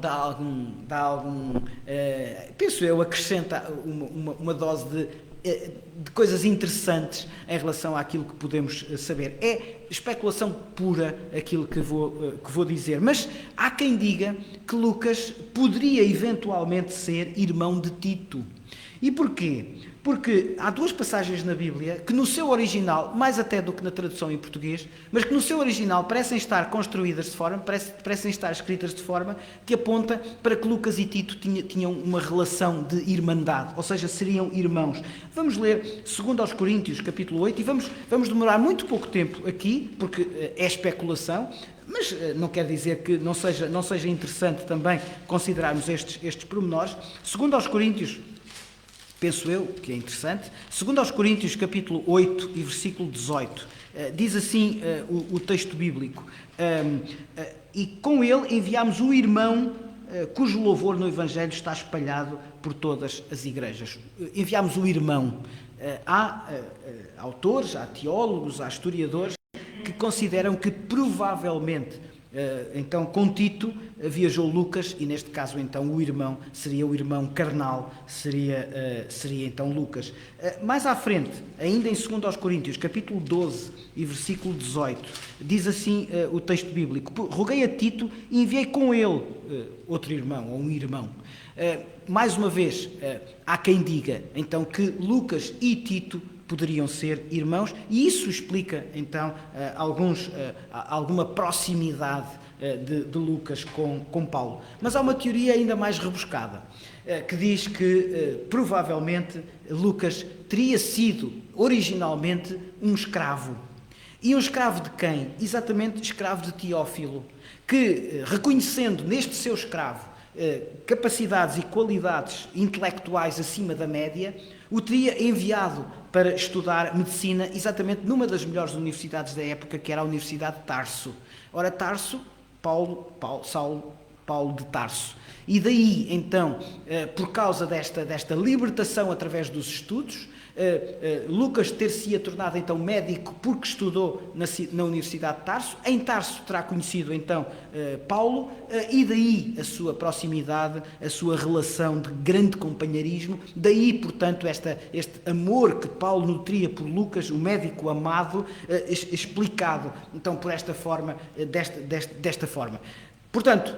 penso eu, acrescenta uma dose de coisas interessantes em relação àquilo que podemos saber. É especulação pura aquilo que vou dizer, mas há quem diga que Lucas poderia eventualmente ser irmão de Tito. E porquê? Porque há 2 passagens na Bíblia que no seu original, mais até do que na tradução em português, mas que no seu original parecem estar construídas de forma, parecem estar escritas de forma que aponta para que Lucas e Tito tinham uma relação de irmandade, ou seja, seriam irmãos. Vamos ler 2 aos Coríntios, capítulo 8, e vamos demorar muito pouco tempo aqui, porque é especulação, mas não quer dizer que não seja interessante também considerarmos estes pormenores. 2 aos Coríntios, penso eu que é interessante, 2 aos Coríntios, capítulo 8 e versículo 18, diz assim o texto bíblico, e com ele enviámos um irmão cujo louvor no Evangelho está espalhado por todas as igrejas. Enviámos o irmão. Há autores, há teólogos, há historiadores que consideram que provavelmente então com Tito viajou Lucas, e neste caso então o irmão seria o irmão carnal, seria então Lucas. Mais à frente, ainda em 2 aos Coríntios, capítulo 12 e versículo 18, diz assim o texto bíblico: roguei a Tito e enviei com ele outro irmão, ou um irmão. Mais uma vez, há quem diga então que Lucas e Tito poderiam ser irmãos, e isso explica então alguma proximidade de Lucas com Paulo. Mas há uma teoria ainda mais rebuscada, que diz que provavelmente Lucas teria sido originalmente um escravo. E um escravo de quem? Exatamente escravo de Teófilo, que, reconhecendo neste seu escravo capacidades e qualidades intelectuais acima da média, o teria enviado para estudar medicina exatamente numa das melhores universidades da época, que era a Universidade de Tarso. Ora, Tarso, Paulo de Tarso. E daí, então, por causa desta libertação através dos estudos, Lucas ter-se-ia tornado então médico porque estudou na Universidade de Tarso. Em Tarso terá conhecido então Paulo, e daí a sua proximidade, a sua relação de grande companheirismo, daí portanto este amor que Paulo nutria por Lucas, o médico amado, explicado então por esta forma, desta forma. Portanto,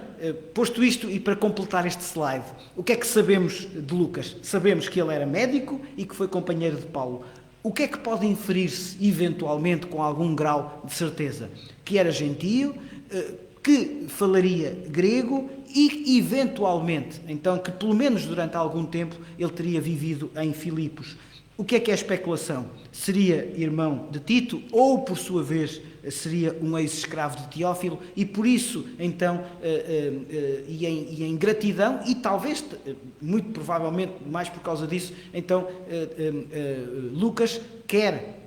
posto isto e para completar este slide, o que é que sabemos de Lucas? Sabemos que ele era médico e que foi companheiro de Paulo. O que é que pode inferir-se, eventualmente, com algum grau de certeza? Que era gentio, que falaria grego e, eventualmente, então, que pelo menos durante algum tempo ele teria vivido em Filipos. O que é especulação? Seria irmão de Tito ou, por sua vez, seria um ex-escravo de Teófilo e por isso, então, e em gratidão e talvez, muito provavelmente, mais por causa disso, então, Lucas, quer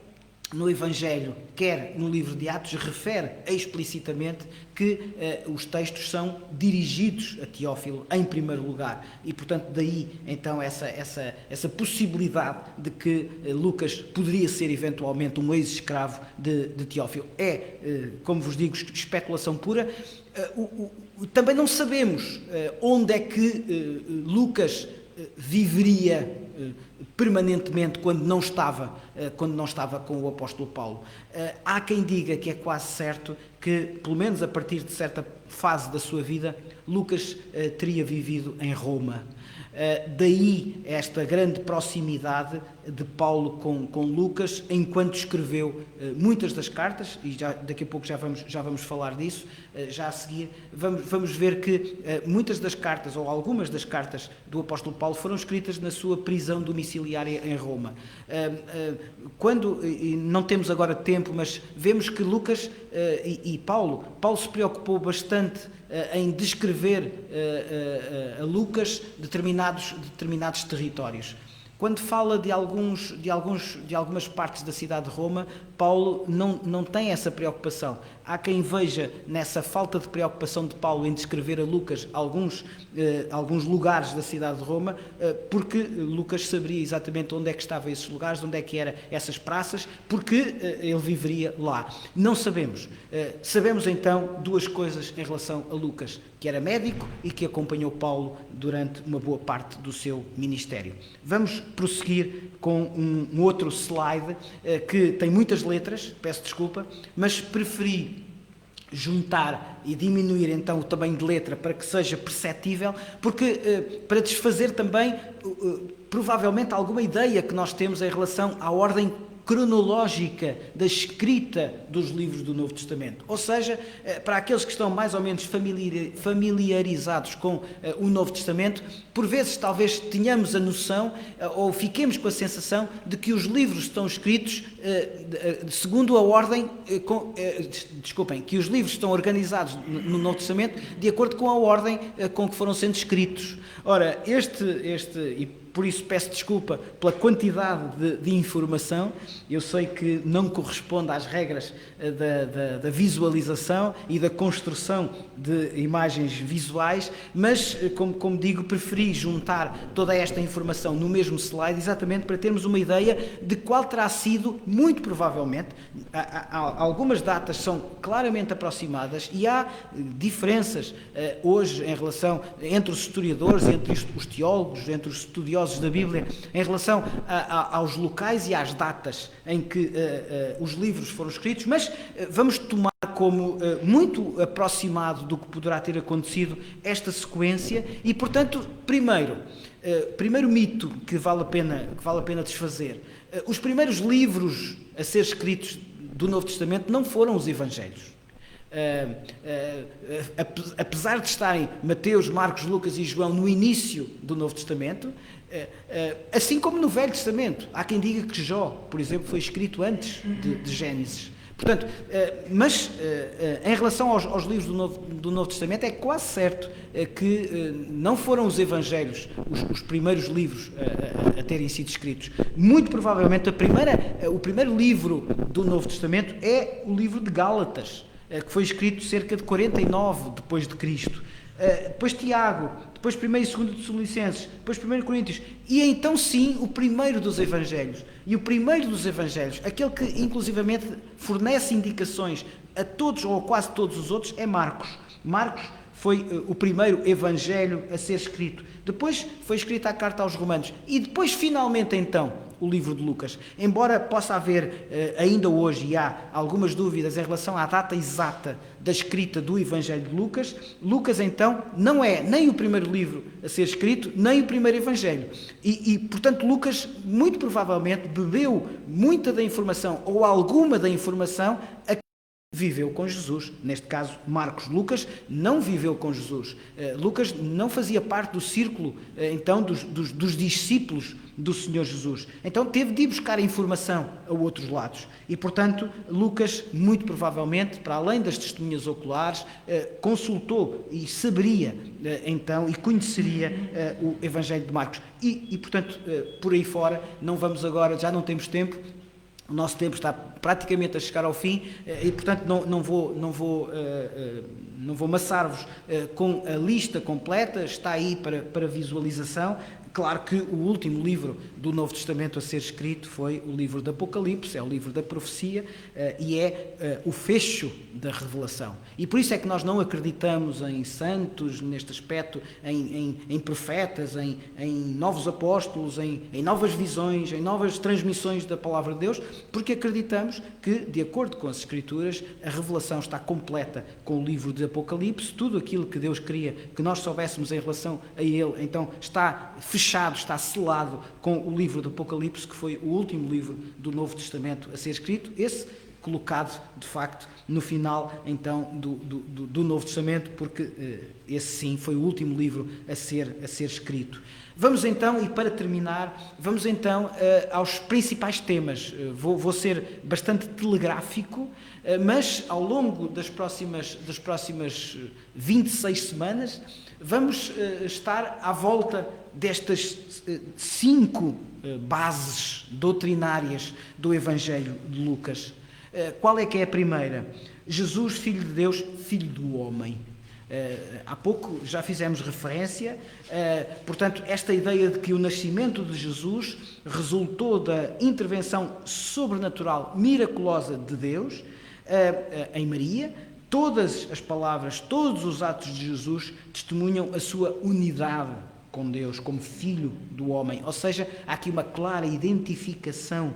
no Evangelho, quer no livro de Atos, refere explicitamente que os textos são dirigidos a Teófilo em primeiro lugar e, portanto, daí então essa possibilidade de que Lucas poderia ser eventualmente um ex-escravo de Teófilo. Como vos digo, especulação pura. Também não sabemos onde é que Lucas viveria permanentemente quando não estava com o apóstolo Paulo. Há quem diga que é quase certo que, pelo menos a partir de certa fase da sua vida, Lucas teria vivido em Roma. Daí esta grande proximidade de Paulo com Lucas, enquanto escreveu muitas das cartas, e daqui a pouco já vamos falar disso, já a seguir, vamos ver que muitas das cartas, ou algumas das cartas do apóstolo Paulo, foram escritas na sua prisão domiciliária em Roma. Não temos agora tempo, mas vemos que Lucas e Paulo se preocupou bastante em descrever a Lucas determinados territórios. Quando fala de algumas partes da cidade de Roma, Paulo não tem essa preocupação. Há quem veja nessa falta de preocupação de Paulo em descrever a Lucas alguns lugares da cidade de Roma, porque Lucas saberia exatamente onde é que estavam esses lugares, onde é que eram essas praças, porque ele viveria lá. Não sabemos. Sabemos então duas coisas em relação a Lucas, que era médico e que acompanhou Paulo durante uma boa parte do seu ministério. Vamos prosseguir com um outro slide que tem muitas letras, peço desculpa, mas preferi juntar e diminuir então o tamanho de letra para que seja perceptível, porque para desfazer também provavelmente alguma ideia que nós temos em relação à ordem cronológica da escrita dos livros do Novo Testamento. Ou seja, para aqueles que estão mais ou menos familiarizados com o Novo Testamento, por vezes talvez tenhamos a noção ou fiquemos com a sensação de que os livros estão escritos segundo a ordem, que os livros estão organizados no Novo Testamento de acordo com a ordem com que foram sendo escritos. Ora, e por isso peço desculpa pela quantidade de informação, eu sei que não corresponde às regras da visualização e da construção de imagens visuais, mas, como digo, preferi juntar toda esta informação no mesmo slide, exatamente para termos uma ideia de qual terá sido, muito provavelmente, algumas datas são claramente aproximadas e há diferenças hoje em relação entre os historiadores, entre os teólogos, entre os estudiosos da Bíblia, em relação aos locais e às datas em que os livros foram escritos, mas vamos tomar como muito aproximado do que poderá ter acontecido esta sequência e, portanto, primeiro mito que vale a pena desfazer. Os primeiros livros a ser escritos do Novo Testamento não foram os Evangelhos. Apesar de estarem Mateus, Marcos, Lucas e João no início do Novo Testamento, assim como no Velho Testamento, há quem diga que Jó, por exemplo, foi escrito antes de Gênesis. Portanto, mas em relação aos livros do Novo Testamento, é quase certo que não foram os Evangelhos os primeiros livros a terem sido escritos. Muito provavelmente o primeiro livro do Novo Testamento é o livro de Gálatas, que foi escrito cerca de 49 depois de Cristo. Depois Tiago, depois 1 e 2 de Tessalonicenses, depois 1 Coríntios, e então sim o primeiro dos Evangelhos. E o primeiro dos Evangelhos, aquele que inclusivamente fornece indicações a todos ou a quase todos os outros, é Marcos. Marcos foi o primeiro Evangelho a ser escrito. Depois foi escrita a carta aos Romanos. E depois, finalmente, então, o livro de Lucas. Embora possa haver, ainda hoje, e há algumas dúvidas em relação à data exata da escrita do Evangelho de Lucas, Lucas, então, não é nem o primeiro livro a ser escrito, nem o primeiro Evangelho. Portanto, Lucas, muito provavelmente, bebeu muita da informação, ou alguma da informação, viveu com Jesus. Neste caso, Marcos. Lucas não viveu com Jesus. Lucas não fazia parte do círculo, então, dos discípulos do Senhor Jesus. Então, teve de ir buscar informação a outros lados. E, portanto, Lucas, muito provavelmente, para além das testemunhas oculares, consultou e saberia, então, e conheceria o Evangelho de Marcos. Portanto, por aí fora, não vamos agora, já não temos tempo. O nosso tempo está praticamente a chegar ao fim e, portanto, não vou maçar-vos com a lista completa, está aí para visualização. Claro que o último livro do Novo Testamento a ser escrito foi o livro do Apocalipse, é o livro da profecia e é o fecho da revelação. E por isso é que nós não acreditamos em santos neste aspecto, em profetas, em novos apóstolos, em novas visões, em novas transmissões da palavra de Deus, porque acreditamos que, de acordo com as Escrituras, a revelação está completa com o livro de Apocalipse. Tudo aquilo que Deus queria que nós soubéssemos em relação a Ele, então, está fechado, está selado com o livro do Apocalipse, que foi o último livro do Novo Testamento a ser escrito, esse colocado, de facto, no final, então, do Novo Testamento, porque esse, sim, foi o último livro a ser escrito. Vamos então, e para terminar, vamos então aos principais temas. Vou ser bastante telegráfico, mas ao longo das próximas 26 semanas, vamos estar à volta destas 5 bases doutrinárias do Evangelho de Lucas. Qual é que é a primeira? Jesus, Filho de Deus, Filho do Homem. Há pouco já fizemos referência, portanto, esta ideia de que o nascimento de Jesus resultou da intervenção sobrenatural, miraculosa de Deus em Maria. Todas as palavras, todos os atos de Jesus testemunham a sua unidade com Deus, como Filho do Homem. Ou seja, há aqui uma clara identificação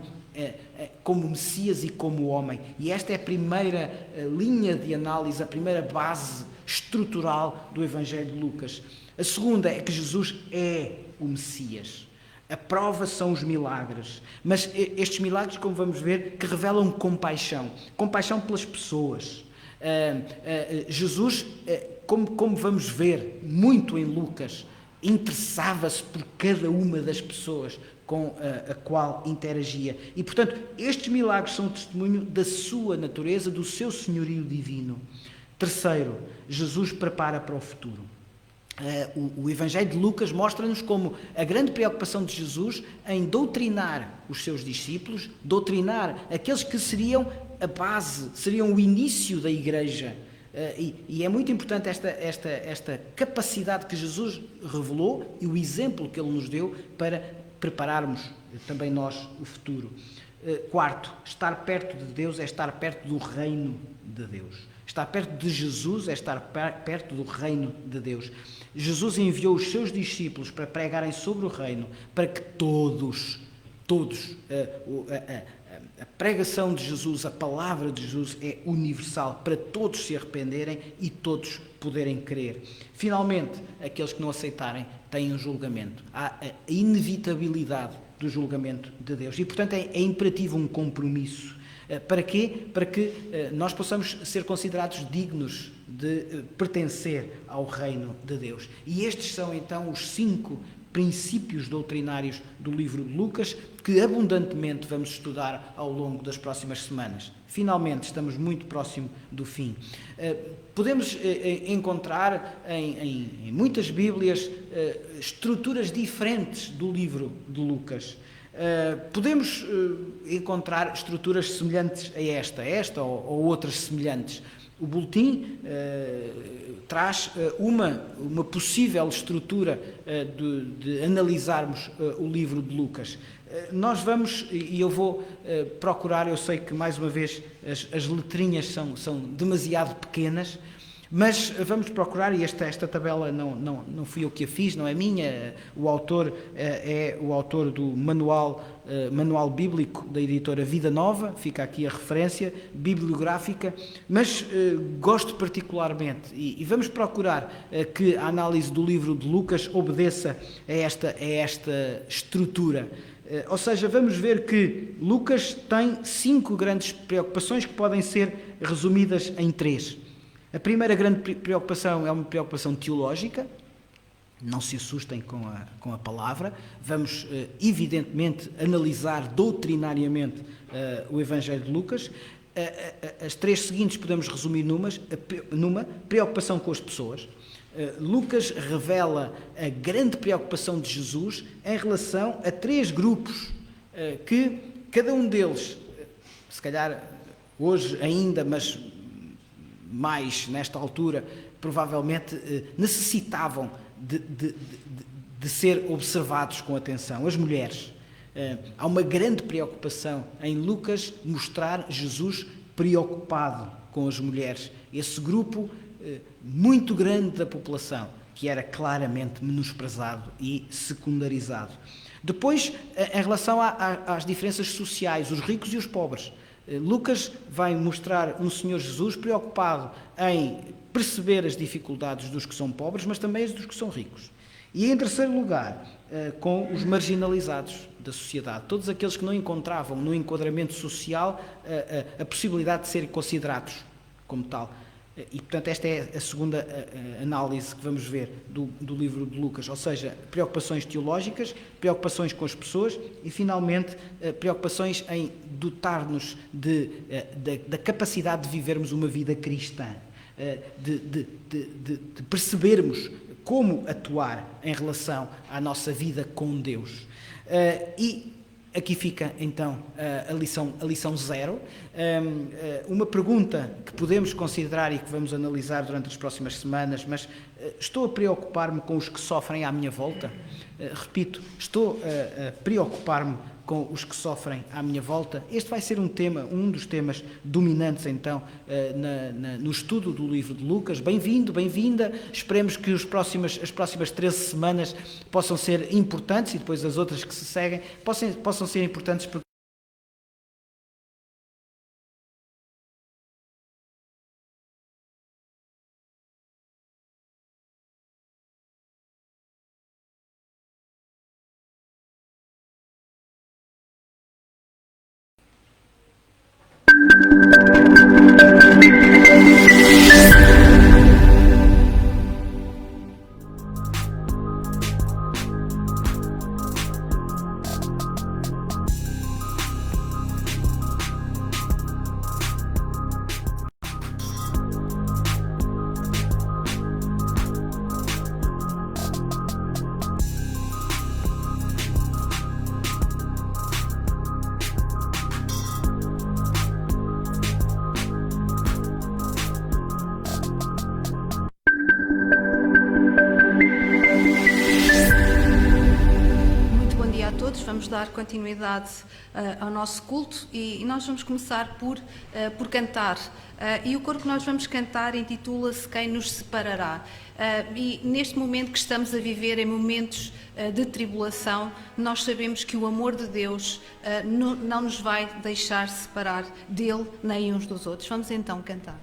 como Messias e como homem. E esta é a primeira linha de análise, a primeira base estrutural do Evangelho de Lucas. A segunda é que Jesus é o Messias. A prova são os milagres. Mas estes milagres, como vamos ver, que revelam compaixão. Compaixão pelas pessoas. Jesus, como vamos ver muito em Lucas, interessava-se por cada uma das pessoas com a qual interagia. E, portanto, estes milagres são testemunho da sua natureza, do seu senhorio divino. Terceiro, Jesus prepara para o futuro. O Evangelho de Lucas mostra-nos como a grande preocupação de Jesus em doutrinar os seus discípulos, doutrinar aqueles que seriam a base, seriam o início da Igreja. E é muito importante esta capacidade que Jesus revelou e o exemplo que Ele nos deu para prepararmos também nós o futuro. Quarto, estar perto de Deus é estar perto do reino de Deus. Estar perto de Jesus é estar perto do reino de Deus. Jesus enviou os seus discípulos para pregarem sobre o reino, para que todos, a pregação de Jesus, a palavra de Jesus é universal, para todos se arrependerem e todos poderem crer. Finalmente, aqueles que não aceitarem têm um julgamento. Há a inevitabilidade do julgamento de Deus. E, portanto, é imperativo um compromisso. Para quê? Para que nós possamos ser considerados dignos de pertencer ao reino de Deus. E estes são então os 5 princípios doutrinários do livro de Lucas, que abundantemente vamos estudar ao longo das próximas semanas. Finalmente, estamos muito próximo do fim. Podemos encontrar em muitas Bíblias estruturas diferentes do livro de Lucas. Podemos encontrar estruturas semelhantes a esta ou outras semelhantes. O boletim traz uma possível estrutura de analisarmos o livro de Lucas. Nós vamos, e eu vou procurar, eu sei que mais uma vez as letrinhas são demasiado pequenas, mas vamos procurar, e esta tabela não fui eu que a fiz, não é minha, o autor é o autor do manual bíblico da editora Vida Nova, fica aqui a referência bibliográfica, mas gosto particularmente, e vamos procurar que a análise do livro de Lucas obedeça a esta estrutura. Ou seja, vamos ver que Lucas tem 5 grandes preocupações que podem ser resumidas em 3. A primeira grande preocupação é uma preocupação teológica. Não se assustem com a palavra. Vamos, evidentemente, analisar doutrinariamente o Evangelho de Lucas. As 3 seguintes podemos resumir numa preocupação com as pessoas. Lucas revela a grande preocupação de Jesus em relação a 3 grupos que cada um deles, se calhar hoje ainda, mas mais nesta altura, provavelmente necessitavam de ser observados com atenção. As mulheres. Há uma grande preocupação em Lucas mostrar Jesus preocupado com as mulheres. Esse grupo muito grande da população, que era claramente menosprezado e secundarizado. Depois, em relação às diferenças sociais, os ricos e os pobres. Lucas vai mostrar um Senhor Jesus preocupado em perceber as dificuldades dos que são pobres, mas também as dos que são ricos. E em terceiro lugar, com os marginalizados da sociedade, todos aqueles que não encontravam no enquadramento social a possibilidade de serem considerados como tal. E, portanto, esta é a segunda análise que vamos ver do livro de Lucas, ou seja, preocupações teológicas, preocupações com as pessoas e, finalmente, preocupações em dotar-nos da capacidade de vivermos uma vida cristã, de percebermos como atuar em relação à nossa vida com Deus. E aqui fica, então, a lição 0. Uma pergunta que podemos considerar e que vamos analisar durante as próximas semanas, mas estou a preocupar-me com os que sofrem à minha volta? Repito, estou a preocupar-me com os que sofrem à minha volta? Este vai ser um dos temas dominantes, então, no estudo do livro de Lucas. Bem-vindo, bem-vinda. Esperemos que as próximas 13 semanas possam ser importantes e depois as outras que se seguem possam ser importantes porque vamos dar continuidade ao nosso culto e nós vamos começar por cantar. E o coro que nós vamos cantar intitula-se Quem nos separará. E neste momento que estamos a viver, em momentos de tribulação, nós sabemos que o amor de Deus não nos vai deixar separar dele nem uns dos outros. Vamos então cantar.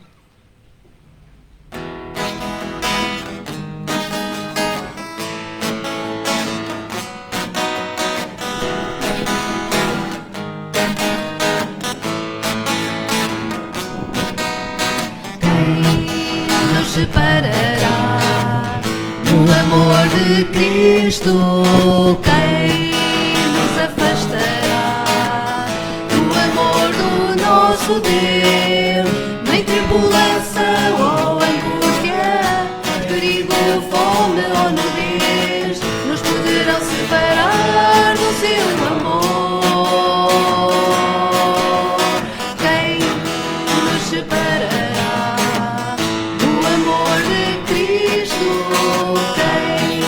de Cristo, quem nos afastará do amor do nosso Deus? Nem tribulação ou angústia, perigo, fome ou nudez, nos poderão separar do seu amor. Quem nos separará do amor de Cristo? Quem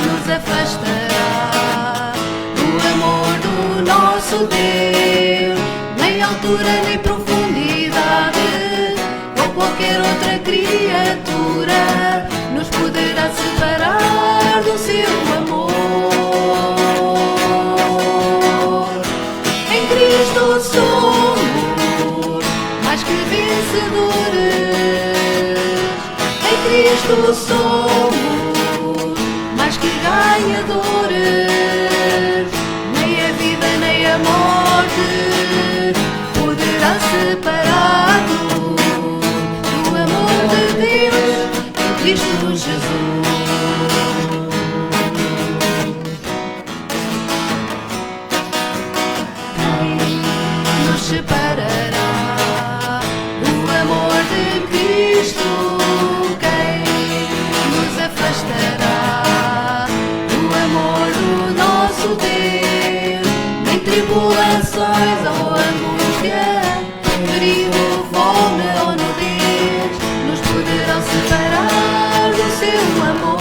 nos afastará do amor do nosso Deus? Nem altura nem profundidade ou qualquer outra criatura nos poderá separar do seu amor. Em Cristo somos mais que vencedores. Em Cristo somos mais que ganhadores. Nem a vida nem a morte poderá separar-nos do amor de Deus em Cristo Jesus. Quem nos separará do amor de Cristo? Quem nos afastará do amor do nosso Deus? Nem tribulações ou angústia, perigo, fome ou nudez, nos poderão separar do seu amor.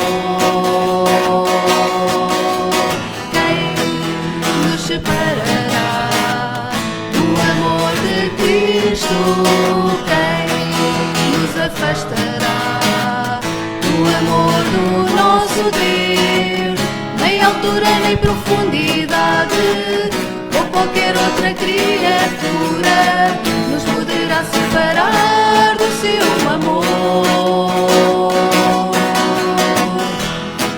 Quem nos separará do amor de Cristo? Quem nos afastará do amor do nosso Deus? Nem altura nem profundidade ou qualquer outra criatura nos poderá separar do seu amor.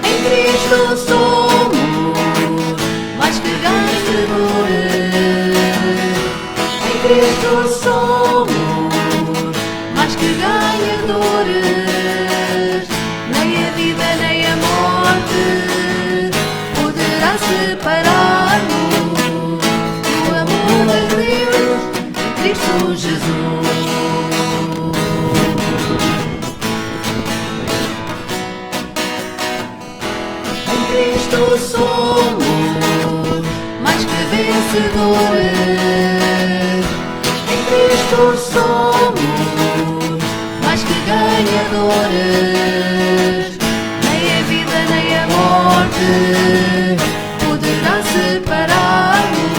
Em Cristo somos mais que ganhadores. Em Cristo somos mais que ganhadores. Nem a vida nem a morte poderá separar-nos do amor de Deus em Cristo Jesus. Em Cristo somos mais que vencedores. Em Cristo somos mais que ganhadores. Nem a vida nem a morte poderá separar-nos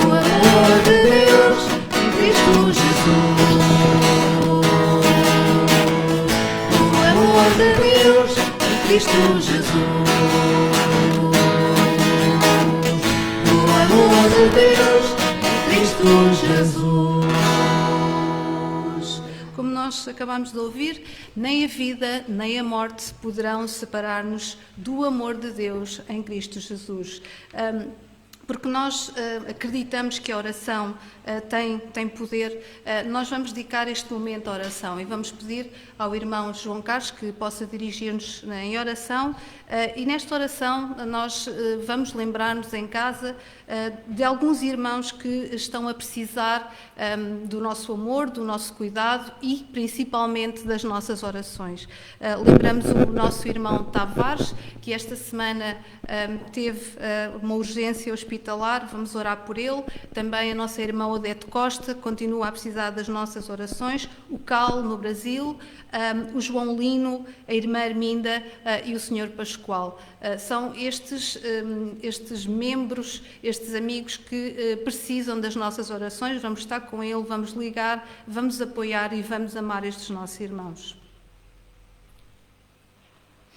do amor de Deus em Cristo Jesus. Do amor de Deus em Cristo Jesus. Do amor de Deus em Cristo Jesus. Como nós acabamos de ouvir, nem a vida nem a morte poderão separar-nos do amor de Deus em Cristo Jesus. Porque nós acreditamos que a oração tem poder, nós vamos dedicar este momento à oração e vamos pedir ao irmão João Carlos que possa dirigir-nos em oração, e nesta oração nós vamos lembrar-nos em casa de alguns irmãos que estão a precisar do nosso amor, do nosso cuidado e principalmente das nossas orações. Lembramos o nosso irmão Tavares, que esta semana teve uma urgência hospitalar, vamos orar por ele. Também a nossa irmã Odete Costa continua a precisar das nossas orações, o Cal no Brasil, o João Lino, a irmã Arminda e o Senhor Pascoal. São estes membros, estes amigos que precisam das nossas orações. Vamos estar com ele, vamos ligar, vamos apoiar e vamos amar estes nossos irmãos.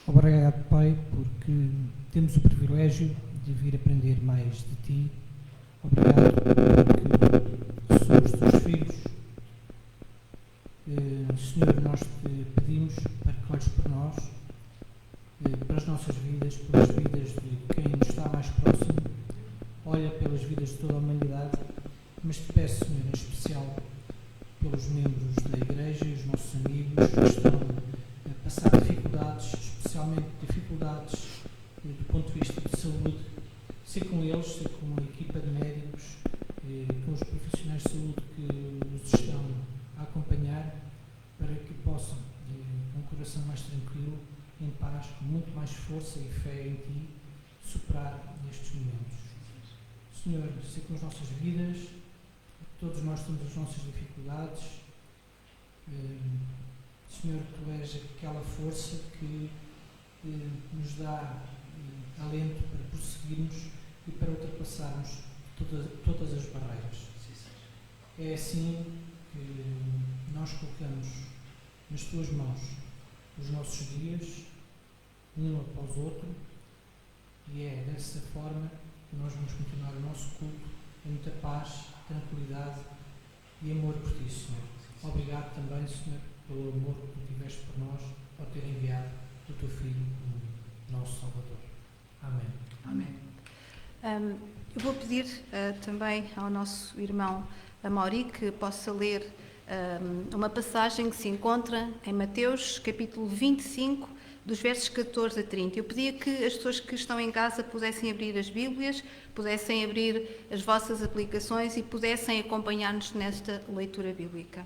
Obrigado, Pai, porque temos o privilégio de vir aprender mais de Ti. Obrigado porque somos Teus filhos. Senhor, nós Te pedimos para que olhes por nós, para as nossas vidas, pelas vidas de quem nos está mais próximo. Olha pelas vidas de toda a humanidade, mas Te peço, Senhor, em especial pelos membros da Igreja e os nossos amigos que estão a passar dificuldades especiais especialmente dificuldades do ponto de vista de saúde, ser com eles, ser com a equipa de médicos, com os profissionais de saúde que os estão a acompanhar, para que possam, com um coração mais tranquilo, em paz, com muito mais força e fé em Ti, superar estes momentos. Senhor, ser com as nossas vidas, todos nós temos as nossas dificuldades. Senhor, Tu és aquela força que nos dá alento para prosseguirmos e para ultrapassarmos todas as barreiras. É assim que nós colocamos nas Tuas mãos os nossos dias, um após o outro, e é dessa forma que nós vamos continuar o nosso culto em muita paz, tranquilidade e amor por Ti, Senhor. Obrigado também, Senhor, pelo amor que Tu tiveste por nós, ao ter enviado o Teu Filho, o nosso Salvador. Amém. Amém. Eu vou pedir também ao nosso irmão Amaury que possa ler uma passagem que se encontra em Mateus, capítulo 25, dos versos 14 a 30. Eu pedia que as pessoas que estão em casa pudessem abrir as Bíblias, pudessem abrir as vossas aplicações e pudessem acompanhar-nos nesta leitura bíblica.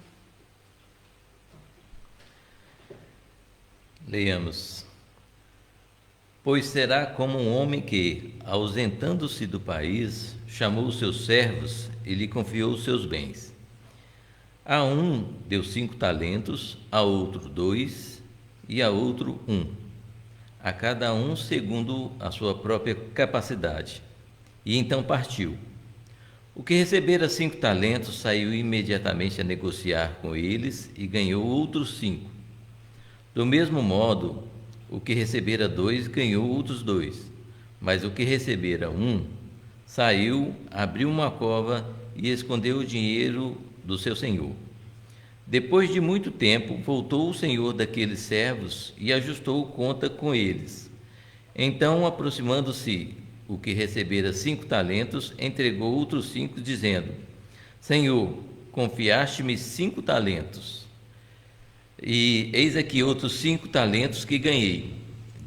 Leiamos. Pois será como um homem que, ausentando-se do país, chamou os seus servos e lhe confiou os seus bens. A um deu 5 talentos, a outro 2 e a outro 1, a cada um segundo a sua própria capacidade. E então partiu. O que recebera 5 talentos saiu imediatamente a negociar com eles e ganhou outros 5. Do mesmo modo, o que recebera 2 ganhou outros 2, mas o que recebera 1 saiu, abriu uma cova e escondeu o dinheiro do seu senhor. Depois de muito tempo, voltou o senhor daqueles servos e ajustou conta com eles. Então, aproximando-se o que recebera 5 talentos, entregou outros 5, dizendo: Senhor, confiaste-me 5 talentos. E eis aqui outros 5 talentos que ganhei.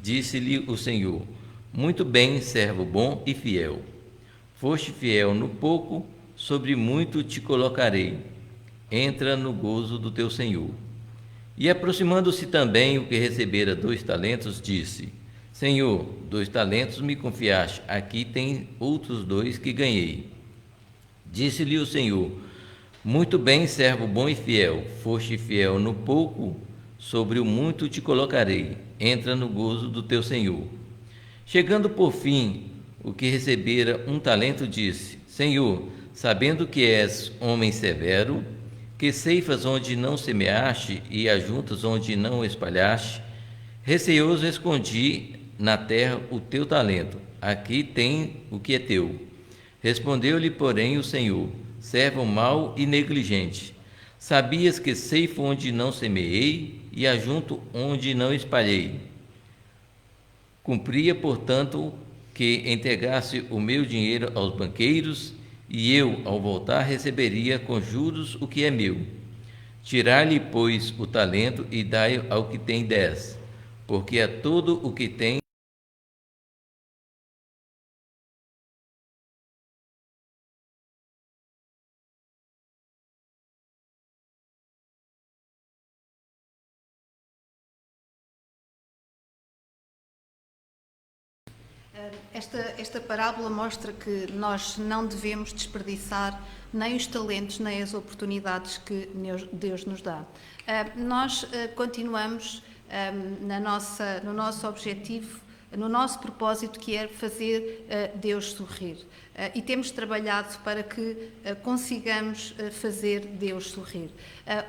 Disse-lhe o Senhor: Muito bem, servo bom e fiel. Foste fiel no pouco, sobre muito te colocarei. Entra no gozo do teu Senhor. E aproximando-se também o que recebera 2 talentos, disse: Senhor, 2 talentos me confiaste, aqui tem outros 2 que ganhei. Disse-lhe o Senhor: Muito bem, servo bom e fiel, foste fiel no pouco, sobre o muito te colocarei, entra no gozo do teu Senhor. Chegando por fim, o que recebera 1 talento disse: Senhor, sabendo que és homem severo, que ceifas onde não semeaste e ajuntas onde não espalhaste, receoso escondi na terra o teu talento, aqui tem o que é teu. Respondeu-lhe, porém, o Senhor: servo mau e negligente, sabias que ceifo onde não semeei e ajunto onde não espalhei. Cumpria, portanto, que entregasse o meu dinheiro aos banqueiros, e eu, ao voltar, receberia com juros o que é meu. Tirai-lhe, pois, o talento e dai ao que tem 10, porque a todo o que tem Esta parábola mostra que nós não devemos desperdiçar nem os talentos, nem as oportunidades que Deus nos dá. Nós continuamos no nosso objetivo, no nosso propósito, que é fazer Deus sorrir. E temos trabalhado para que consigamos fazer Deus sorrir.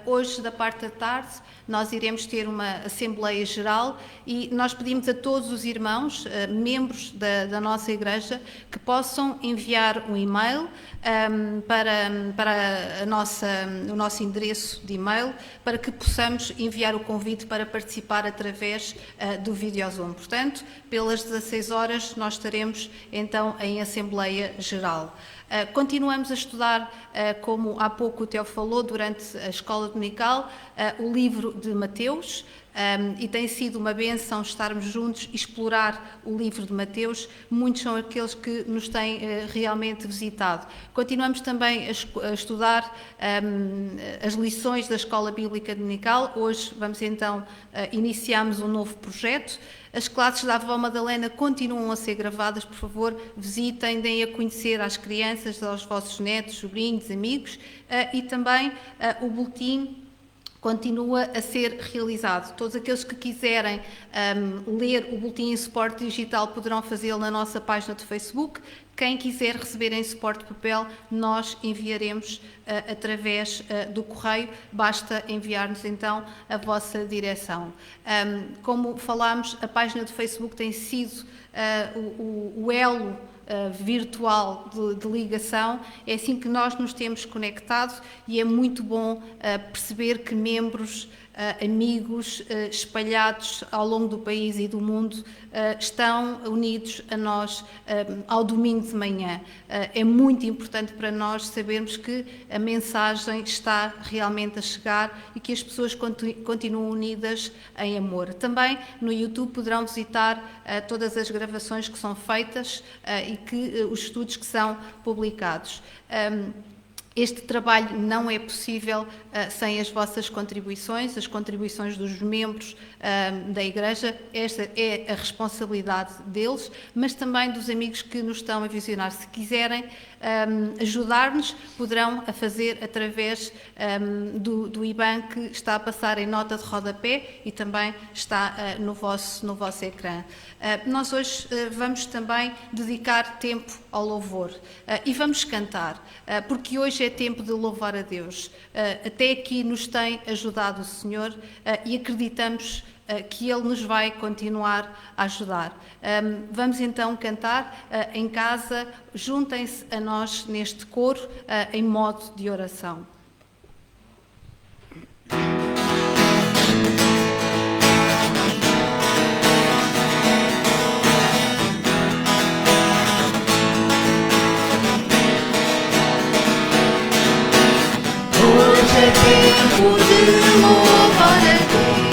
Hoje, da parte da tarde, nós iremos ter uma Assembleia Geral e nós pedimos a todos os irmãos, membros da nossa Igreja, que possam enviar um e-mail para o nosso endereço de e-mail, para que possamos enviar o convite para participar através do Videozoom. Portanto, pelas 16 horas, nós estaremos então em Assembleia Geral. Continuamos a estudar, como há pouco o Teo falou, durante a escola dominical, o livro de Mateus. e tem sido uma bênção estarmos juntos e explorar o livro de Mateus. Muitos são aqueles que nos têm realmente visitado. Continuamos também a estudar as lições da Escola Bíblica Dominical. Hoje vamos então iniciamos um novo projeto. As classes da Avó Madalena continuam a ser gravadas, por favor, visitem, deem a conhecer às crianças, aos vossos netos, sobrinhos, amigos, e também o boletim continua a ser realizado. Todos aqueles que quiserem ler o boletim em suporte digital poderão fazê-lo na nossa página de Facebook. Quem quiser receber em suporte papel, nós enviaremos através do correio, basta enviar-nos então a vossa direção. Como falámos, a página do Facebook tem sido o elo virtual de ligação, é assim que nós nos temos conectado e é muito bom perceber que membros, amigos espalhados ao longo do país e do mundo estão unidos a nós ao domingo de manhã. É muito importante para nós sabermos que a mensagem está realmente a chegar e que as pessoas continuam unidas em amor. Também no YouTube poderão visitar todas as gravações que são feitas e que os estudos que são publicados. Este trabalho não é possível sem as vossas contribuições, as contribuições dos membros da Igreja. Esta é a responsabilidade deles, mas também dos amigos que nos estão a visionar. Se quiserem ajudar-nos, poderão a fazer através do IBAN que está a passar em nota de rodapé e também está no vosso ecrã. Nós hoje vamos também dedicar tempo ao louvor e vamos cantar, porque hoje é tempo de louvar a Deus. Até aqui nos tem ajudado o Senhor e acreditamos que Ele nos vai continuar a ajudar. Vamos então cantar em casa, juntem-se a nós neste coro em modo de oração. Hoje é tempo de louvar a Deus,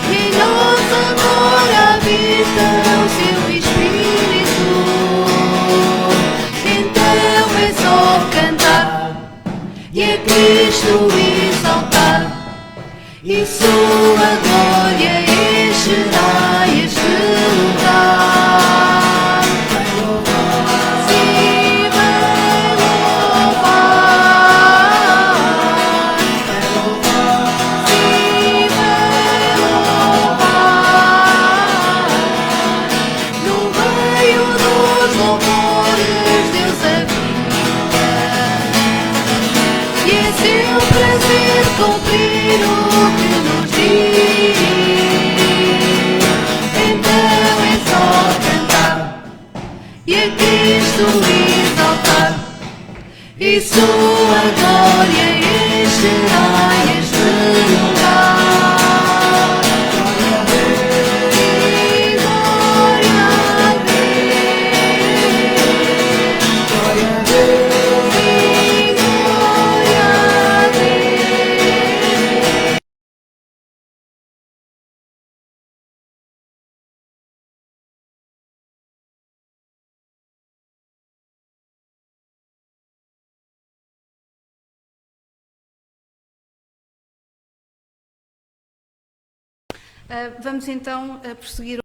e em nós agora habita o seu Espírito. Então é só cantar e a Cristo exaltar, e sua glória encherá este lugar. Cumprir o que nos diz, então é só cantar e a Cristo exaltar, e sua glória encherá este lugar. Vamos então prosseguir.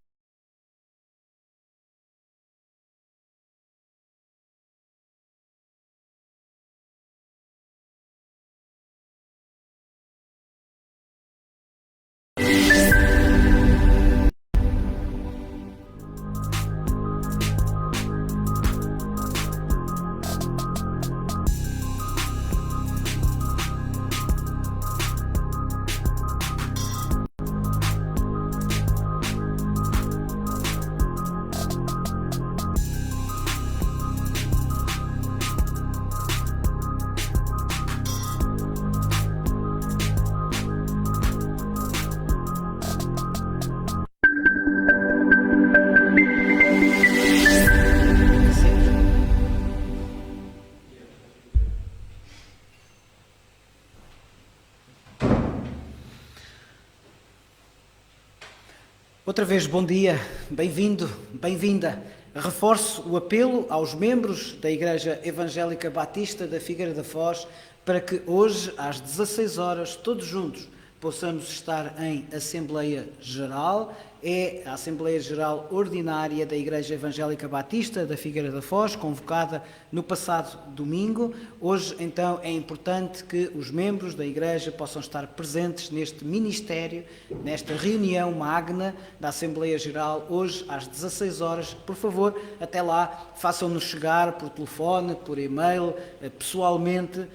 Outra vez, bom dia, bem-vindo, bem-vinda. Reforço o apelo aos membros da Igreja Evangélica Batista da Figueira da Foz para que hoje, às 16 horas, todos juntos, possamos estar em Assembleia Geral. É a Assembleia Geral Ordinária da Igreja Evangélica Batista da Figueira da Foz, convocada no passado domingo. Hoje, então, é importante que os membros da Igreja possam estar presentes neste ministério, nesta reunião magna da Assembleia Geral, hoje às 16 horas. Por favor, até lá, façam-nos chegar por telefone, por e-mail, pessoalmente,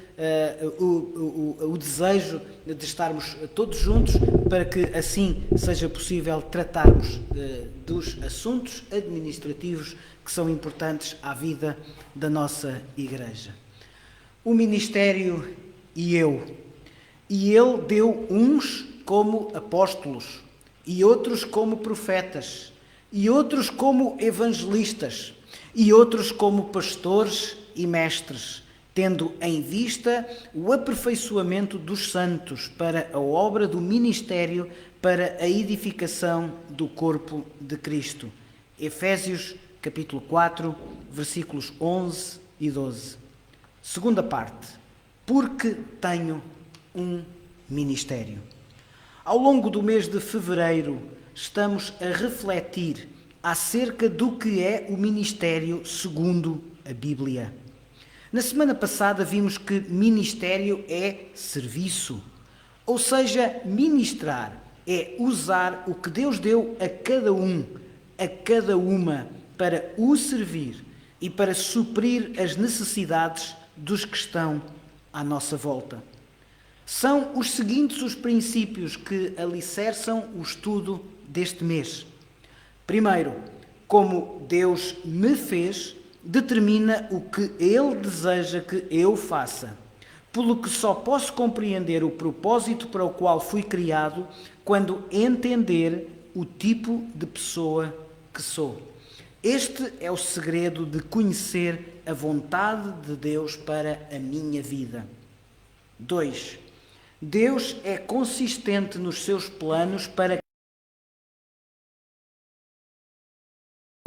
o desejo de estarmos todos juntos para que assim seja possível tratarmos dos assuntos administrativos que são importantes à vida da nossa Igreja. O ministério e eu. E ele deu uns como apóstolos, e outros como profetas, e outros como evangelistas, e outros como pastores e mestres, tendo em vista o aperfeiçoamento dos santos para a obra do ministério, para a edificação do corpo de Cristo. Efésios, capítulo 4, versículos 11 e 12. Segunda parte. Porque tenho um ministério. Ao longo do mês de fevereiro, estamos a refletir acerca do que é o ministério segundo a Bíblia. Na semana passada vimos que ministério é serviço, ou seja, ministrar é usar o que Deus deu a cada um, a cada uma, para o servir e para suprir as necessidades dos que estão à nossa volta. São os seguintes os princípios que alicerçam o estudo deste mês. Primeiro, como Deus me fez, determina o que Ele deseja que eu faça, pelo que só posso compreender o propósito para o qual fui criado quando entender o tipo de pessoa que sou. Este é o segredo de conhecer a vontade de Deus para a minha vida. 2. Deus é consistente nos seus planos para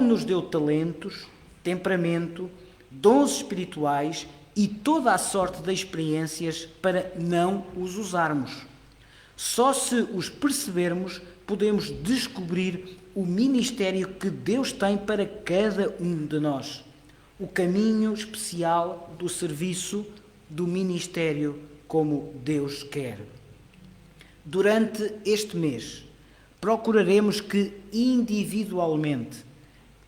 nos deu talentos, temperamento, dons espirituais e toda a sorte de experiências para não os usarmos. Só se os percebermos, podemos descobrir o ministério que Deus tem para cada um de nós. O caminho especial do serviço, do ministério como Deus quer. Durante este mês, procuraremos que individualmente,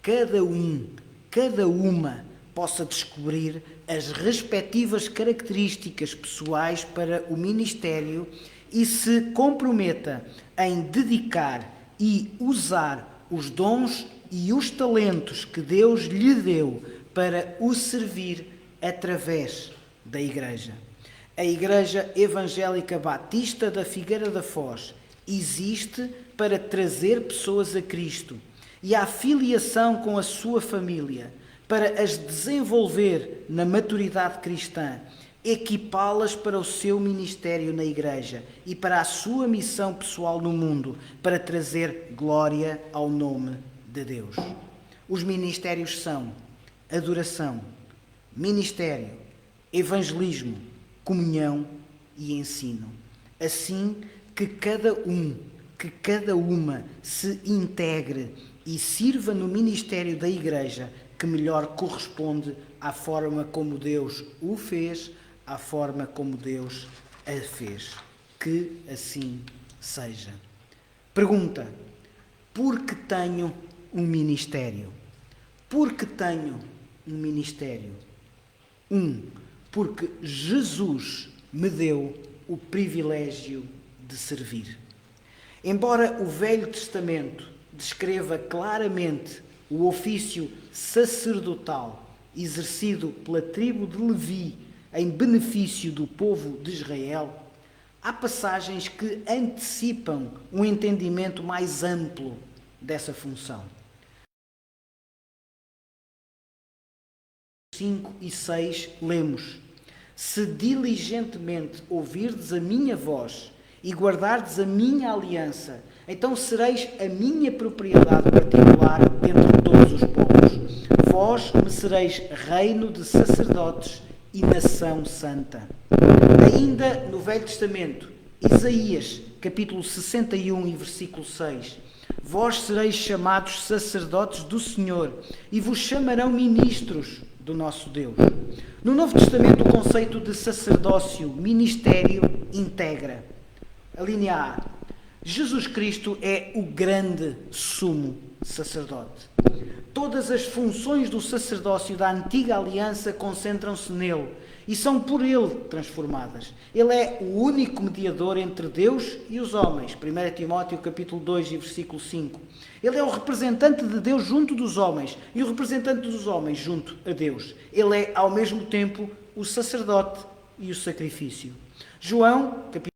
cada um, cada uma, possa descobrir as respectivas características pessoais para o ministério e se comprometa em dedicar e usar os dons e os talentos que Deus lhe deu para o servir através da Igreja. A Igreja Evangélica Batista da Figueira da Foz existe para trazer pessoas a Cristo e a filiação com a sua família, para as desenvolver na maturidade cristã, equipá-las para o seu ministério na Igreja e para a sua missão pessoal no mundo, para trazer glória ao nome de Deus. Os ministérios são adoração, ministério, evangelismo, comunhão e ensino. Assim que cada um, que cada uma se integre e sirva no ministério da Igreja que melhor corresponde à forma como Deus o fez, à forma como Deus a fez. Que assim seja. Pergunta: por que tenho um ministério? Por que tenho um ministério? 1. Porque Jesus me deu o privilégio de servir. Embora o Velho Testamento descreva claramente o ofício sacerdotal exercido pela tribo de Levi em benefício do povo de Israel, há passagens que antecipam um entendimento mais amplo dessa função. 5 e 6 lemos: Se diligentemente ouvirdes a minha voz e guardardes a minha aliança, Então sereis a minha propriedade particular entre todos os povos. Vós me sereis reino de sacerdotes e nação santa. Ainda no Velho Testamento, Isaías, capítulo 61 e versículo 6. Vós sereis chamados sacerdotes do Senhor e vos chamarão ministros do nosso Deus. No Novo Testamento, o conceito de sacerdócio, ministério, integra. A linha A. Jesus Cristo é o grande sumo sacerdote. Todas as funções do sacerdócio da antiga aliança concentram-se nele e são por ele transformadas. Ele é o único mediador entre Deus e os homens. 1 Timóteo capítulo 2 e versículo 5. Ele é o representante de Deus junto dos homens e o representante dos homens junto a Deus. Ele é, ao mesmo tempo, o sacerdote e o sacrifício. João, capítulo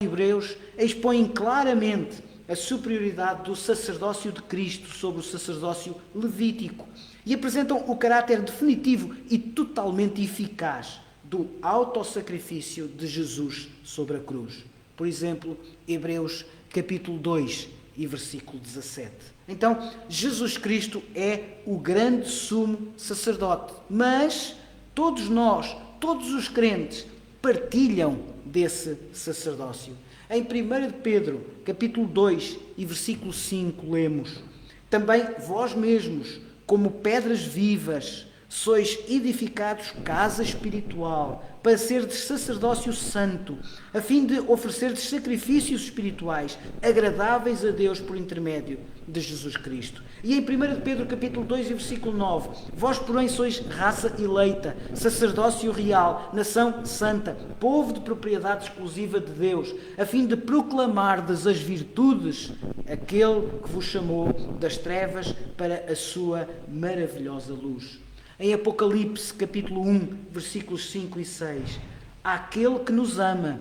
Hebreus, expõem claramente a superioridade do sacerdócio de Cristo sobre o sacerdócio levítico e apresentam o caráter definitivo e totalmente eficaz do autossacrifício de Jesus sobre a cruz. Por exemplo, Hebreus capítulo 2 e versículo 17. Então, Jesus Cristo é o grande sumo sacerdote, mas todos nós, todos os crentes, partilham desse sacerdócio. Em 1 Pedro, capítulo 2 e versículo 5, lemos: também vós mesmos, como pedras vivas, sois edificados casa espiritual, para serdes sacerdócio santo, a fim de oferecerdes sacrifícios espirituais, agradáveis a Deus por intermédio de Jesus Cristo. E em 1 Pedro capítulo 2 e versículo 9, vós porém sois raça eleita, sacerdócio real, nação santa, povo de propriedade exclusiva de Deus, a fim de proclamardes as virtudes aquele que vos chamou das trevas para a sua maravilhosa luz. Em Apocalipse, capítulo 1, versículos 5 e 6, àquele que nos ama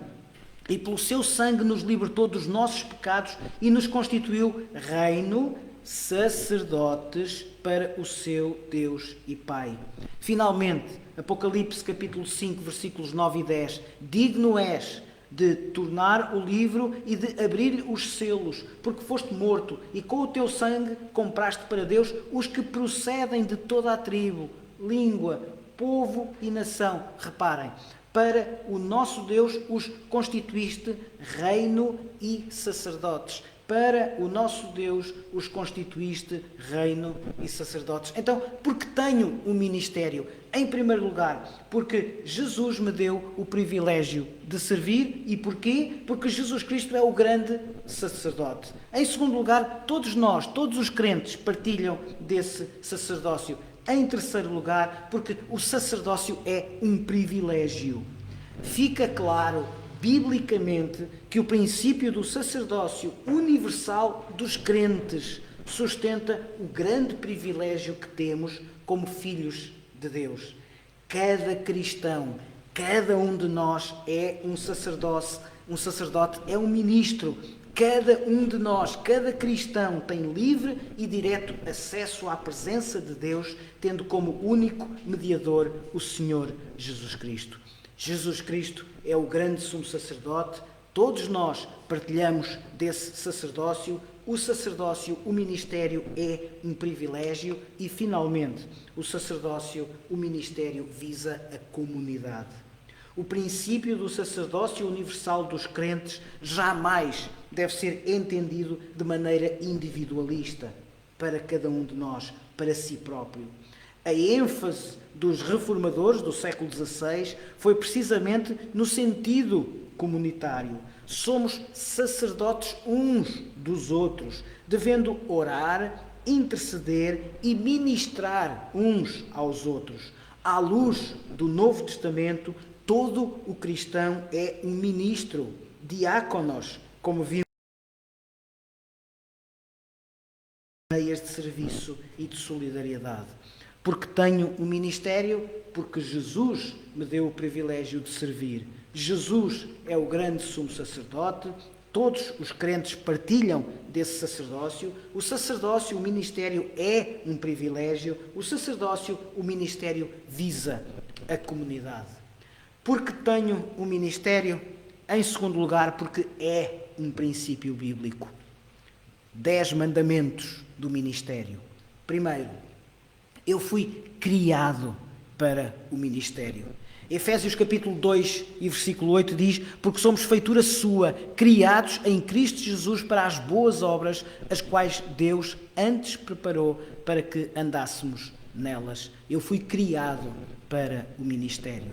e pelo seu sangue nos libertou dos nossos pecados e nos constituiu reino, sacerdotes para o seu Deus e Pai. Finalmente, Apocalipse, capítulo 5, versículos 9 e 10, digno és de tornar o livro e de abrir os selos, porque foste morto e com o teu sangue compraste para Deus os que procedem de toda a tribo, língua, povo e nação. Reparem, para o nosso Deus os constituíste reino e sacerdotes. Para o nosso Deus os constituíste reino e sacerdotes. Então, porque tenho um ministério? Em primeiro lugar, porque Jesus me deu o privilégio de servir. E porquê? Porque Jesus Cristo é o grande sacerdote. Em segundo lugar, todos nós, todos os crentes partilham desse sacerdócio. Em terceiro lugar, porque o sacerdócio é um privilégio. Fica claro, biblicamente, que o princípio do sacerdócio universal dos crentes sustenta o grande privilégio que temos como filhos de Deus. Cada cristão, cada um de nós é um sacerdote é um ministro. Cada um de nós, cada cristão, tem livre e direto acesso à presença de Deus, tendo como único mediador o Senhor Jesus Cristo. Jesus Cristo é o grande sumo sacerdote, todos nós partilhamos desse sacerdócio. O sacerdócio, o ministério é um privilégio e, finalmente, o sacerdócio, o ministério visa a comunidade. O princípio do sacerdócio universal dos crentes jamais deve ser entendido de maneira individualista, para cada um de nós, para si próprio. A ênfase dos reformadores do século XVI foi precisamente no sentido comunitário. Somos sacerdotes uns dos outros, devendo orar, interceder e ministrar uns aos outros. À luz do Novo Testamento, todo o cristão é um ministro, diáconos, como vimos, meias de serviço e de solidariedade. Porque tenho um ministério, porque Jesus me deu o privilégio de servir. Jesus é o grande sumo sacerdote, todos os crentes partilham desse sacerdócio. O sacerdócio, o ministério é um privilégio. O sacerdócio, o ministério visa a comunidade. Porque tenho um ministério, Em segundo lugar, porque é um princípio bíblico. 10 mandamentos do ministério. Primeiro, eu fui criado para o ministério. Efésios capítulo 2 e versículo 8 diz: porque somos feitura sua, criados em Cristo Jesus para as boas obras, as quais Deus antes preparou para que andássemos nelas. Eu fui criado para o ministério.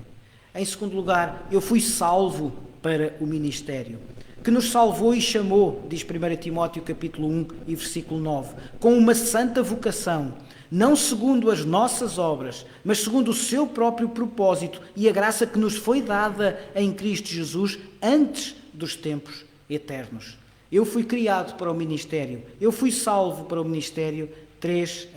Em segundo lugar, eu fui salvo para o ministério, que nos salvou e chamou, diz 1 Timóteo capítulo 1 e versículo 9, com uma santa vocação, não segundo as nossas obras, mas segundo o seu próprio propósito e a graça que nos foi dada em Cristo Jesus antes dos tempos eternos. Eu fui criado para o ministério, eu fui salvo para o ministério.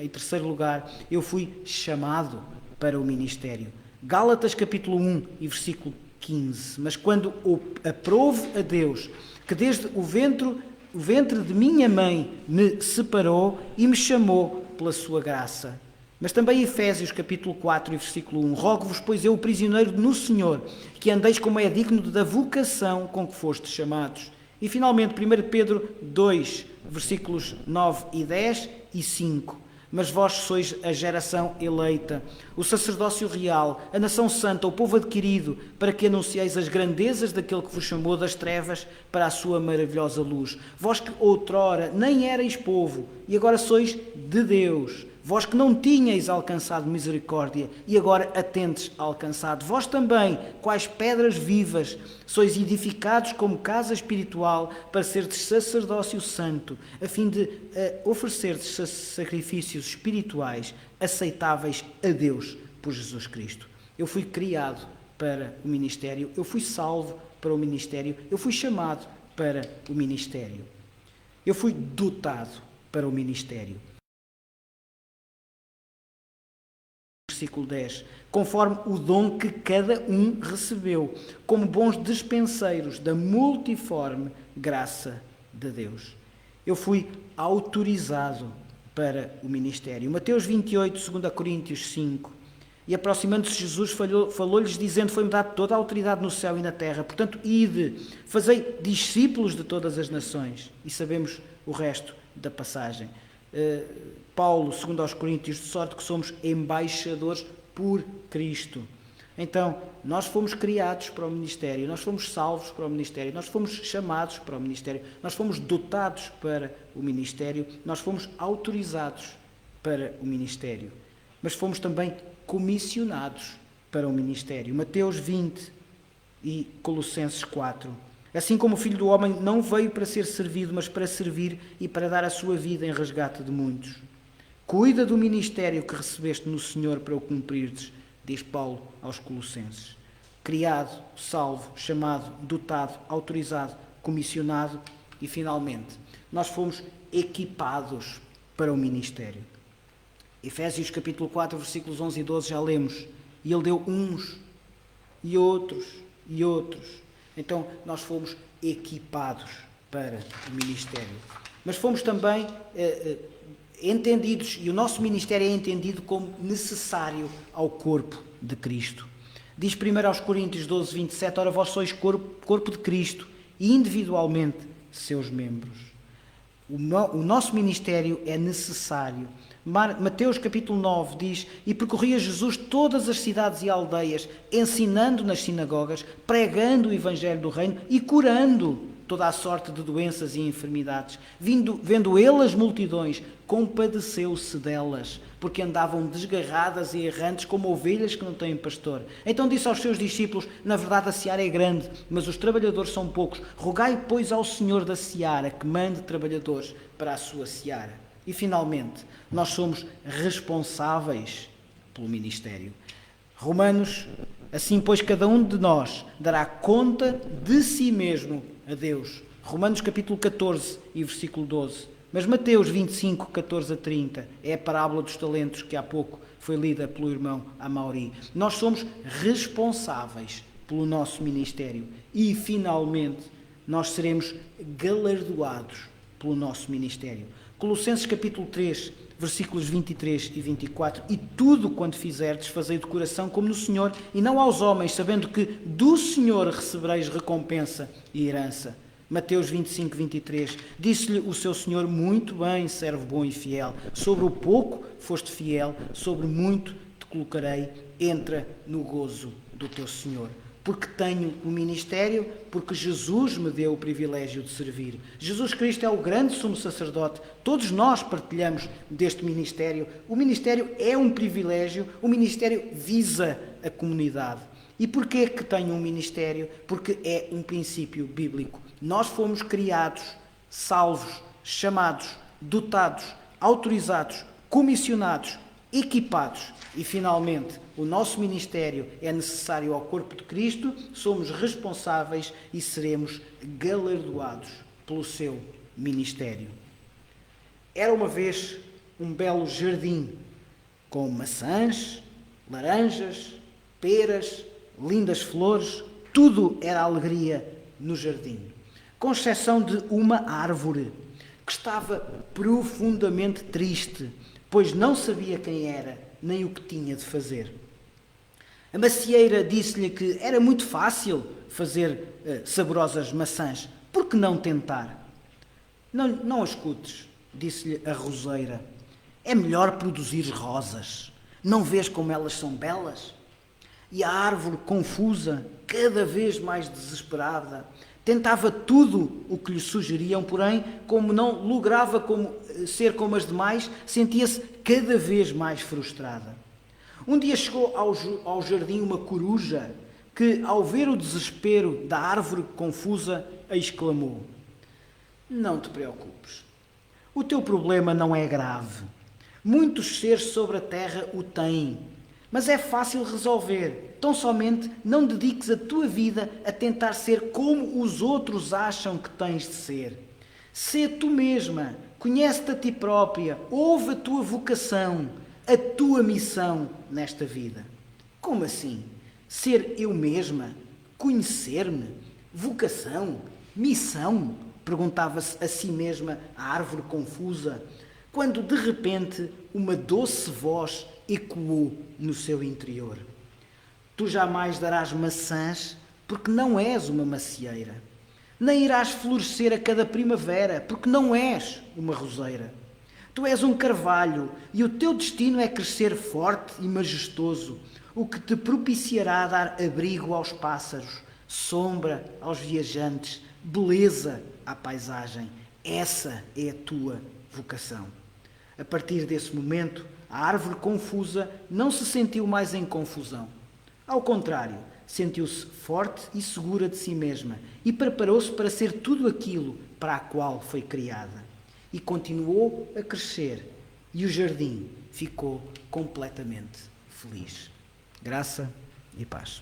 Em terceiro lugar, eu fui chamado para o ministério. Gálatas capítulo 1 e versículo 15. Mas quando aprouve a Deus, que desde o ventre de minha mãe me separou e me chamou pela sua graça. Mas também Efésios capítulo 4 e versículo 1. Rogo-vos, pois eu, prisioneiro no Senhor, que andeis como é digno da vocação com que fostes chamados. E finalmente 1 Pedro 2, versículos 9 e 10 e 5. Mas vós sois a geração eleita, o sacerdócio real, a nação santa, o povo adquirido, para que anuncieis as grandezas daquele que vos chamou das trevas para a sua maravilhosa luz. Vós que outrora nem erais povo, e agora sois de Deus. Vós que não tinhais alcançado misericórdia, e agora a tendes alcançado. Vós também, quais pedras vivas, sois edificados como casa espiritual, para serdes sacerdócio santo, a fim de oferecerdes sacrifícios espirituais aceitáveis a Deus por Jesus Cristo. Eu fui criado para o ministério, eu fui salvo para o ministério, eu fui chamado para o ministério. Eu fui dotado para o ministério. Versículo 10. Conforme o dom que cada um recebeu, como bons dispenseiros da multiforme graça de Deus. Eu fui autorizado para o ministério. Mateus 28, 2 Coríntios 5. E aproximando-se Jesus, falou-lhes dizendo: foi-me dada toda a autoridade no céu e na terra. Portanto, ide, fazei discípulos de todas as nações. E sabemos o resto da passagem. Paulo, segundo aos Coríntios, de sorte que somos embaixadores por Cristo. Então, nós fomos criados para o ministério, nós fomos salvos para o ministério, nós fomos chamados para o ministério, nós fomos dotados para o ministério, nós fomos autorizados para o ministério, mas fomos também comissionados para o ministério. Mateus 20 e Colossenses 4. Assim como o Filho do Homem não veio para ser servido, mas para servir e para dar a sua vida em resgate de muitos. Cuida do ministério que recebeste no Senhor para o cumprires, diz Paulo aos Colossenses. Criado, salvo, chamado, dotado, autorizado, comissionado e, finalmente, nós fomos equipados para o ministério. Efésios capítulo 4, versículos 11 e 12 já lemos. E ele deu uns e outros e outros. Então, nós fomos equipados para o ministério. Mas fomos também entendidos, e o nosso ministério é entendido como necessário ao corpo de Cristo. Diz 1 aos Coríntios 12, 27, ora vós sois corpo de Cristo e individualmente seus membros. O nosso ministério é necessário. Mateus capítulo 9 diz: e percorria Jesus todas as cidades e aldeias, ensinando nas sinagogas, pregando o evangelho do reino e curando toda a sorte de doenças e enfermidades. Vendo ele as multidões, compadeceu-se delas, porque andavam desgarradas e errantes como ovelhas que não têm pastor. Então disse aos seus discípulos: na verdade a seara é grande, mas os trabalhadores são poucos. Rogai, pois, ao Senhor da seara que mande trabalhadores para a sua seara. E, finalmente, nós somos responsáveis pelo ministério. Romanos: assim, pois, cada um de nós dará conta de si mesmo a Deus. Romanos capítulo 14 e versículo 12. Mas Mateus 25, 14 a 30 é a parábola dos talentos que há pouco foi lida pelo irmão Amauri. Nós somos responsáveis pelo nosso ministério e, finalmente, nós seremos galardoados pelo nosso ministério. Colossenses capítulo 3, versículos 23 e 24, e tudo quanto fizerdes, fazei de coração como no Senhor, e não aos homens, sabendo que do Senhor recebereis recompensa e herança. Mateus 25, 23, disse-lhe o seu Senhor, muito bem, servo bom e fiel, sobre o pouco foste fiel, sobre muito te colocarei, entra no gozo do teu Senhor. Porque tenho o ministério, porque Jesus me deu o privilégio de servir. Jesus Cristo é o grande sumo sacerdote, todos nós partilhamos deste ministério. O ministério é um privilégio, o ministério visa a comunidade. E porquê que tenho um ministério? Porque é um princípio bíblico. Nós fomos criados, salvos, chamados, dotados, autorizados, comissionados, equipados. E, finalmente, o nosso ministério é necessário ao corpo de Cristo, somos responsáveis e seremos galardoados pelo seu ministério. Era uma vez um belo jardim, com maçãs, laranjas, peras, lindas flores, tudo era alegria no jardim, com exceção de uma árvore que estava profundamente triste, pois não sabia quem era, nem o que tinha de fazer. A macieira disse-lhe que era muito fácil fazer saborosas maçãs, por que não tentar? Não a escutes, disse-lhe a roseira, é melhor produzir rosas, não vês como elas são belas? E a árvore, confusa, cada vez mais desesperada, tentava tudo o que lhe sugeriam, porém, como não lograva ser como as demais, sentia-se cada vez mais frustrada. Um dia chegou ao jardim uma coruja que, ao ver o desespero da árvore confusa, exclamou: não te preocupes, o teu problema não é grave. Muitos seres sobre a terra o têm, mas é fácil resolver. Tão somente não dediques a tua vida a tentar ser como os outros acham que tens de ser. Sê tu mesma, conhece-te a ti própria, ouve a tua vocação, a tua missão nesta vida. Como assim? Ser eu mesma? Conhecer-me? Vocação? Missão? Perguntava-se a si mesma a árvore confusa, quando de repente uma doce voz ecoou no seu interior. Tu jamais darás maçãs, porque não és uma macieira. Nem irás florescer a cada primavera, porque não és uma roseira. Tu és um carvalho, e o teu destino é crescer forte e majestoso, o que te propiciará dar abrigo aos pássaros, sombra aos viajantes, beleza à paisagem. Essa é a tua vocação. A partir desse momento, a árvore confusa não se sentiu mais em confusão. Ao contrário, sentiu-se forte e segura de si mesma e preparou-se para ser tudo aquilo para a qual foi criada. E continuou a crescer, e o jardim ficou completamente feliz. Graça e paz.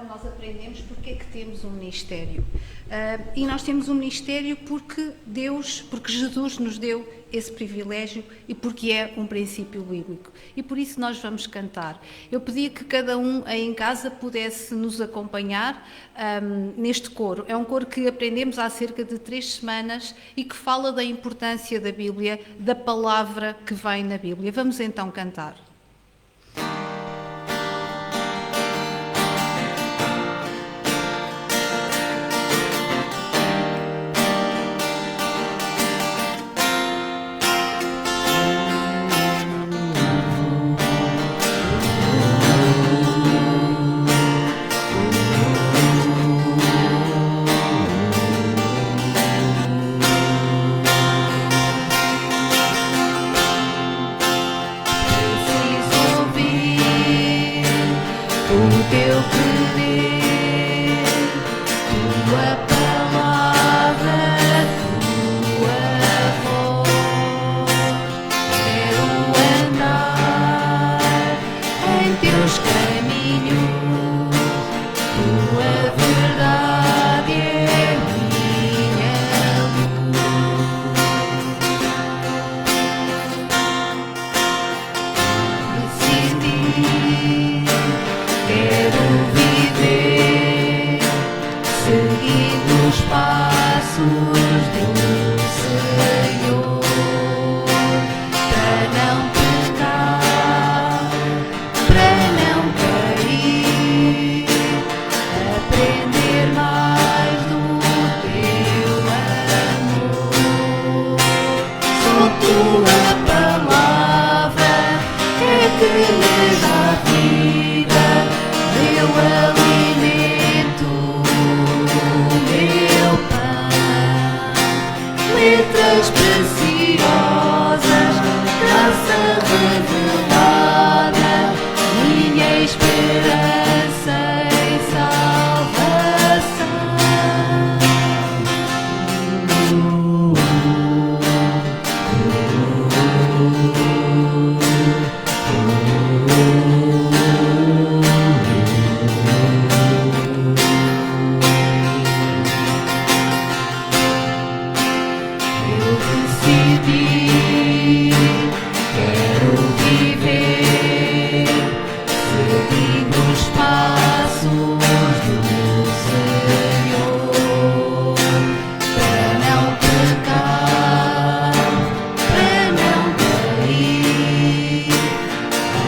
Nós aprendemos porque é que temos um ministério. E nós temos um ministério porque Jesus nos deu esse privilégio e porque é um princípio bíblico. E por isso nós vamos cantar. Eu pedia que cada um aí em casa pudesse nos acompanhar neste coro. É um coro que aprendemos há cerca de 3 semanas e que fala da importância da Bíblia, da palavra que vem na Bíblia. Vamos então cantar. letras preciosas, graça revelada, minha esperança e salvação. Eu decidi, quero viver seguindo os passos do Senhor, para não pecar, para não cair,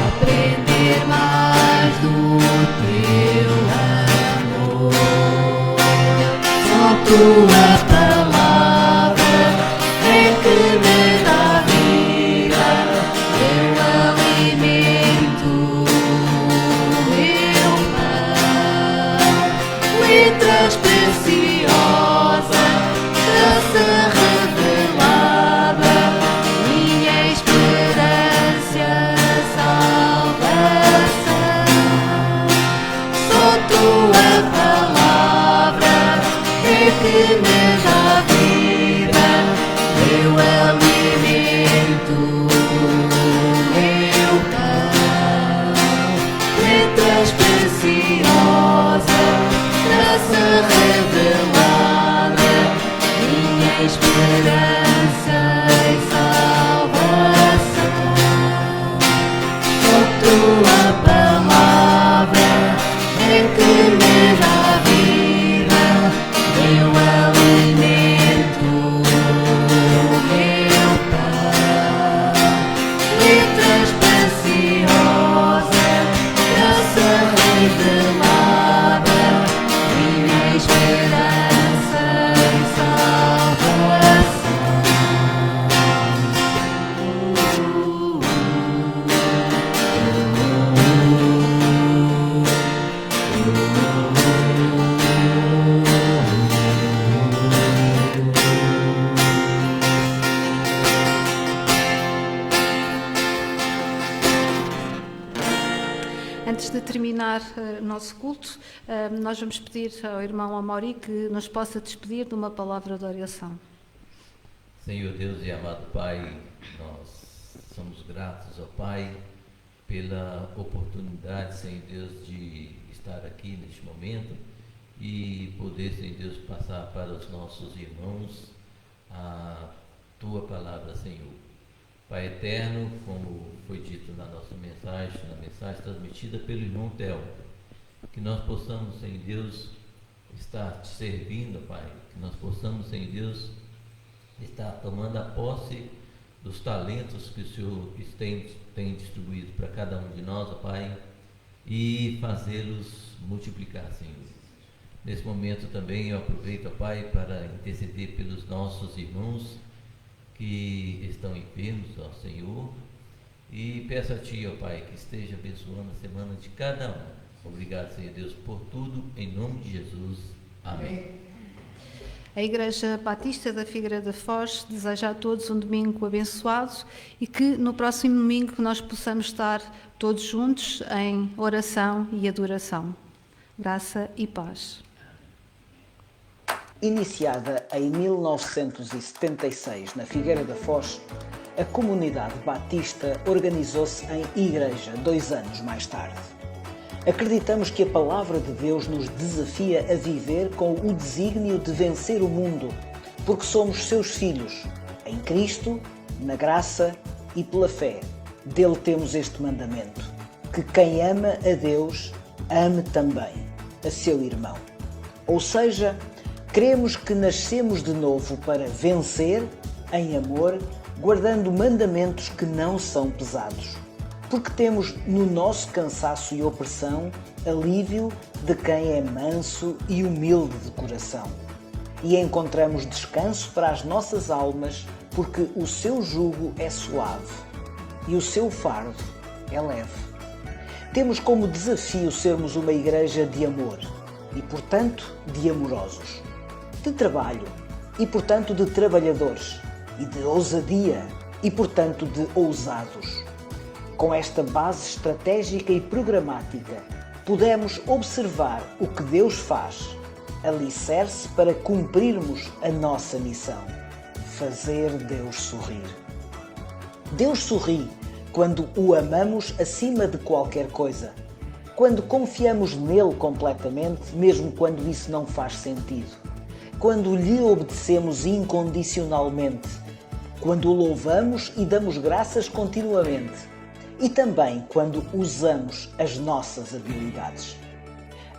aprender mais do teu amor. Só tua palavra é que me dá vida, eu alimento, meu pão. Letras preciosas, graça revelada, minha esperança, salvação. Só tua palavra é que me dá vida, eu alimento, meu pão. Letras preciosas, graça revelada, minha esperança e salvação. Só tua palavra é que me dá vida, eu alimento, meu pão. Letras preciosas, graça revelada, minha esperança e salvação. Antes de terminar o nosso culto, nós vamos pedir ao irmão Amaury que nos possa despedir de uma palavra de oração. Senhor Deus e amado Pai, nós somos gratos ao Pai pela oportunidade, Senhor Deus, de estar aqui neste momento e poder, Senhor Deus, passar para os nossos irmãos a Tua palavra, Senhor. Pai eterno, como foi dito na nossa mensagem, na mensagem transmitida pelo irmão Theo, que nós possamos, Senhor Deus, estar te servindo, Pai, que nós possamos, Senhor Deus, estar tomando a posse dos talentos que o Senhor tem distribuído para cada um de nós, ó Pai, e fazê-los multiplicar, Senhor. Nesse momento também eu aproveito, ó Pai, para interceder pelos nossos irmãos que estão enfermos, ó Senhor, e peço a Ti, ó Pai, que esteja abençoando a semana de cada um. Obrigado, Senhor Deus, por tudo, em nome de Jesus. Amém. A Igreja Batista da Figueira da Foz deseja a todos um domingo abençoado e que no próximo domingo nós possamos estar todos juntos em oração e adoração. Graça e paz. Iniciada em 1976 na Figueira da Foz, a comunidade batista organizou-se em igreja 2 anos mais tarde. Acreditamos que a palavra de Deus nos desafia a viver com o desígnio de vencer o mundo, porque somos seus filhos, em Cristo, na graça e pela fé. Dele temos este mandamento, que quem ama a Deus, ame também a seu irmão. Ou seja, cremos que nascemos de novo para vencer, em amor, guardando mandamentos que não são pesados. Porque temos no nosso cansaço e opressão alívio de quem é manso e humilde de coração. E encontramos descanso para as nossas almas, porque o seu jugo é suave e o seu fardo é leve. Temos como desafio sermos uma igreja de amor e, portanto, de amorosos, de trabalho e, portanto, de trabalhadores, e de ousadia e, portanto, de ousados. Com esta base estratégica e programática, podemos observar o que Deus faz, alicerce para cumprirmos a nossa missão: fazer Deus sorrir. Deus sorri quando o amamos acima de qualquer coisa, quando confiamos nele completamente, mesmo quando isso não faz sentido, quando lhe obedecemos incondicionalmente, quando o louvamos e damos graças continuamente, e também quando usamos as nossas habilidades.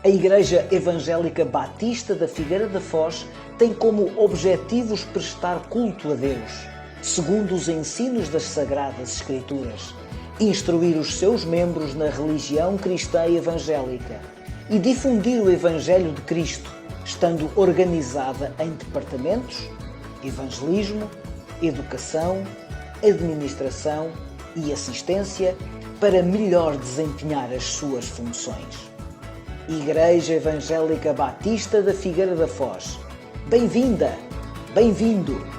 A Igreja Evangélica Batista da Figueira da Foz tem como objetivos prestar culto a Deus, segundo os ensinos das Sagradas Escrituras, instruir os seus membros na religião cristã evangélica e difundir o Evangelho de Cristo, estando organizada em departamentos: evangelismo, educação, administração e assistência, para melhor desempenhar as suas funções. Igreja Evangélica Batista da Figueira da Foz. Bem-vinda, bem-vindo!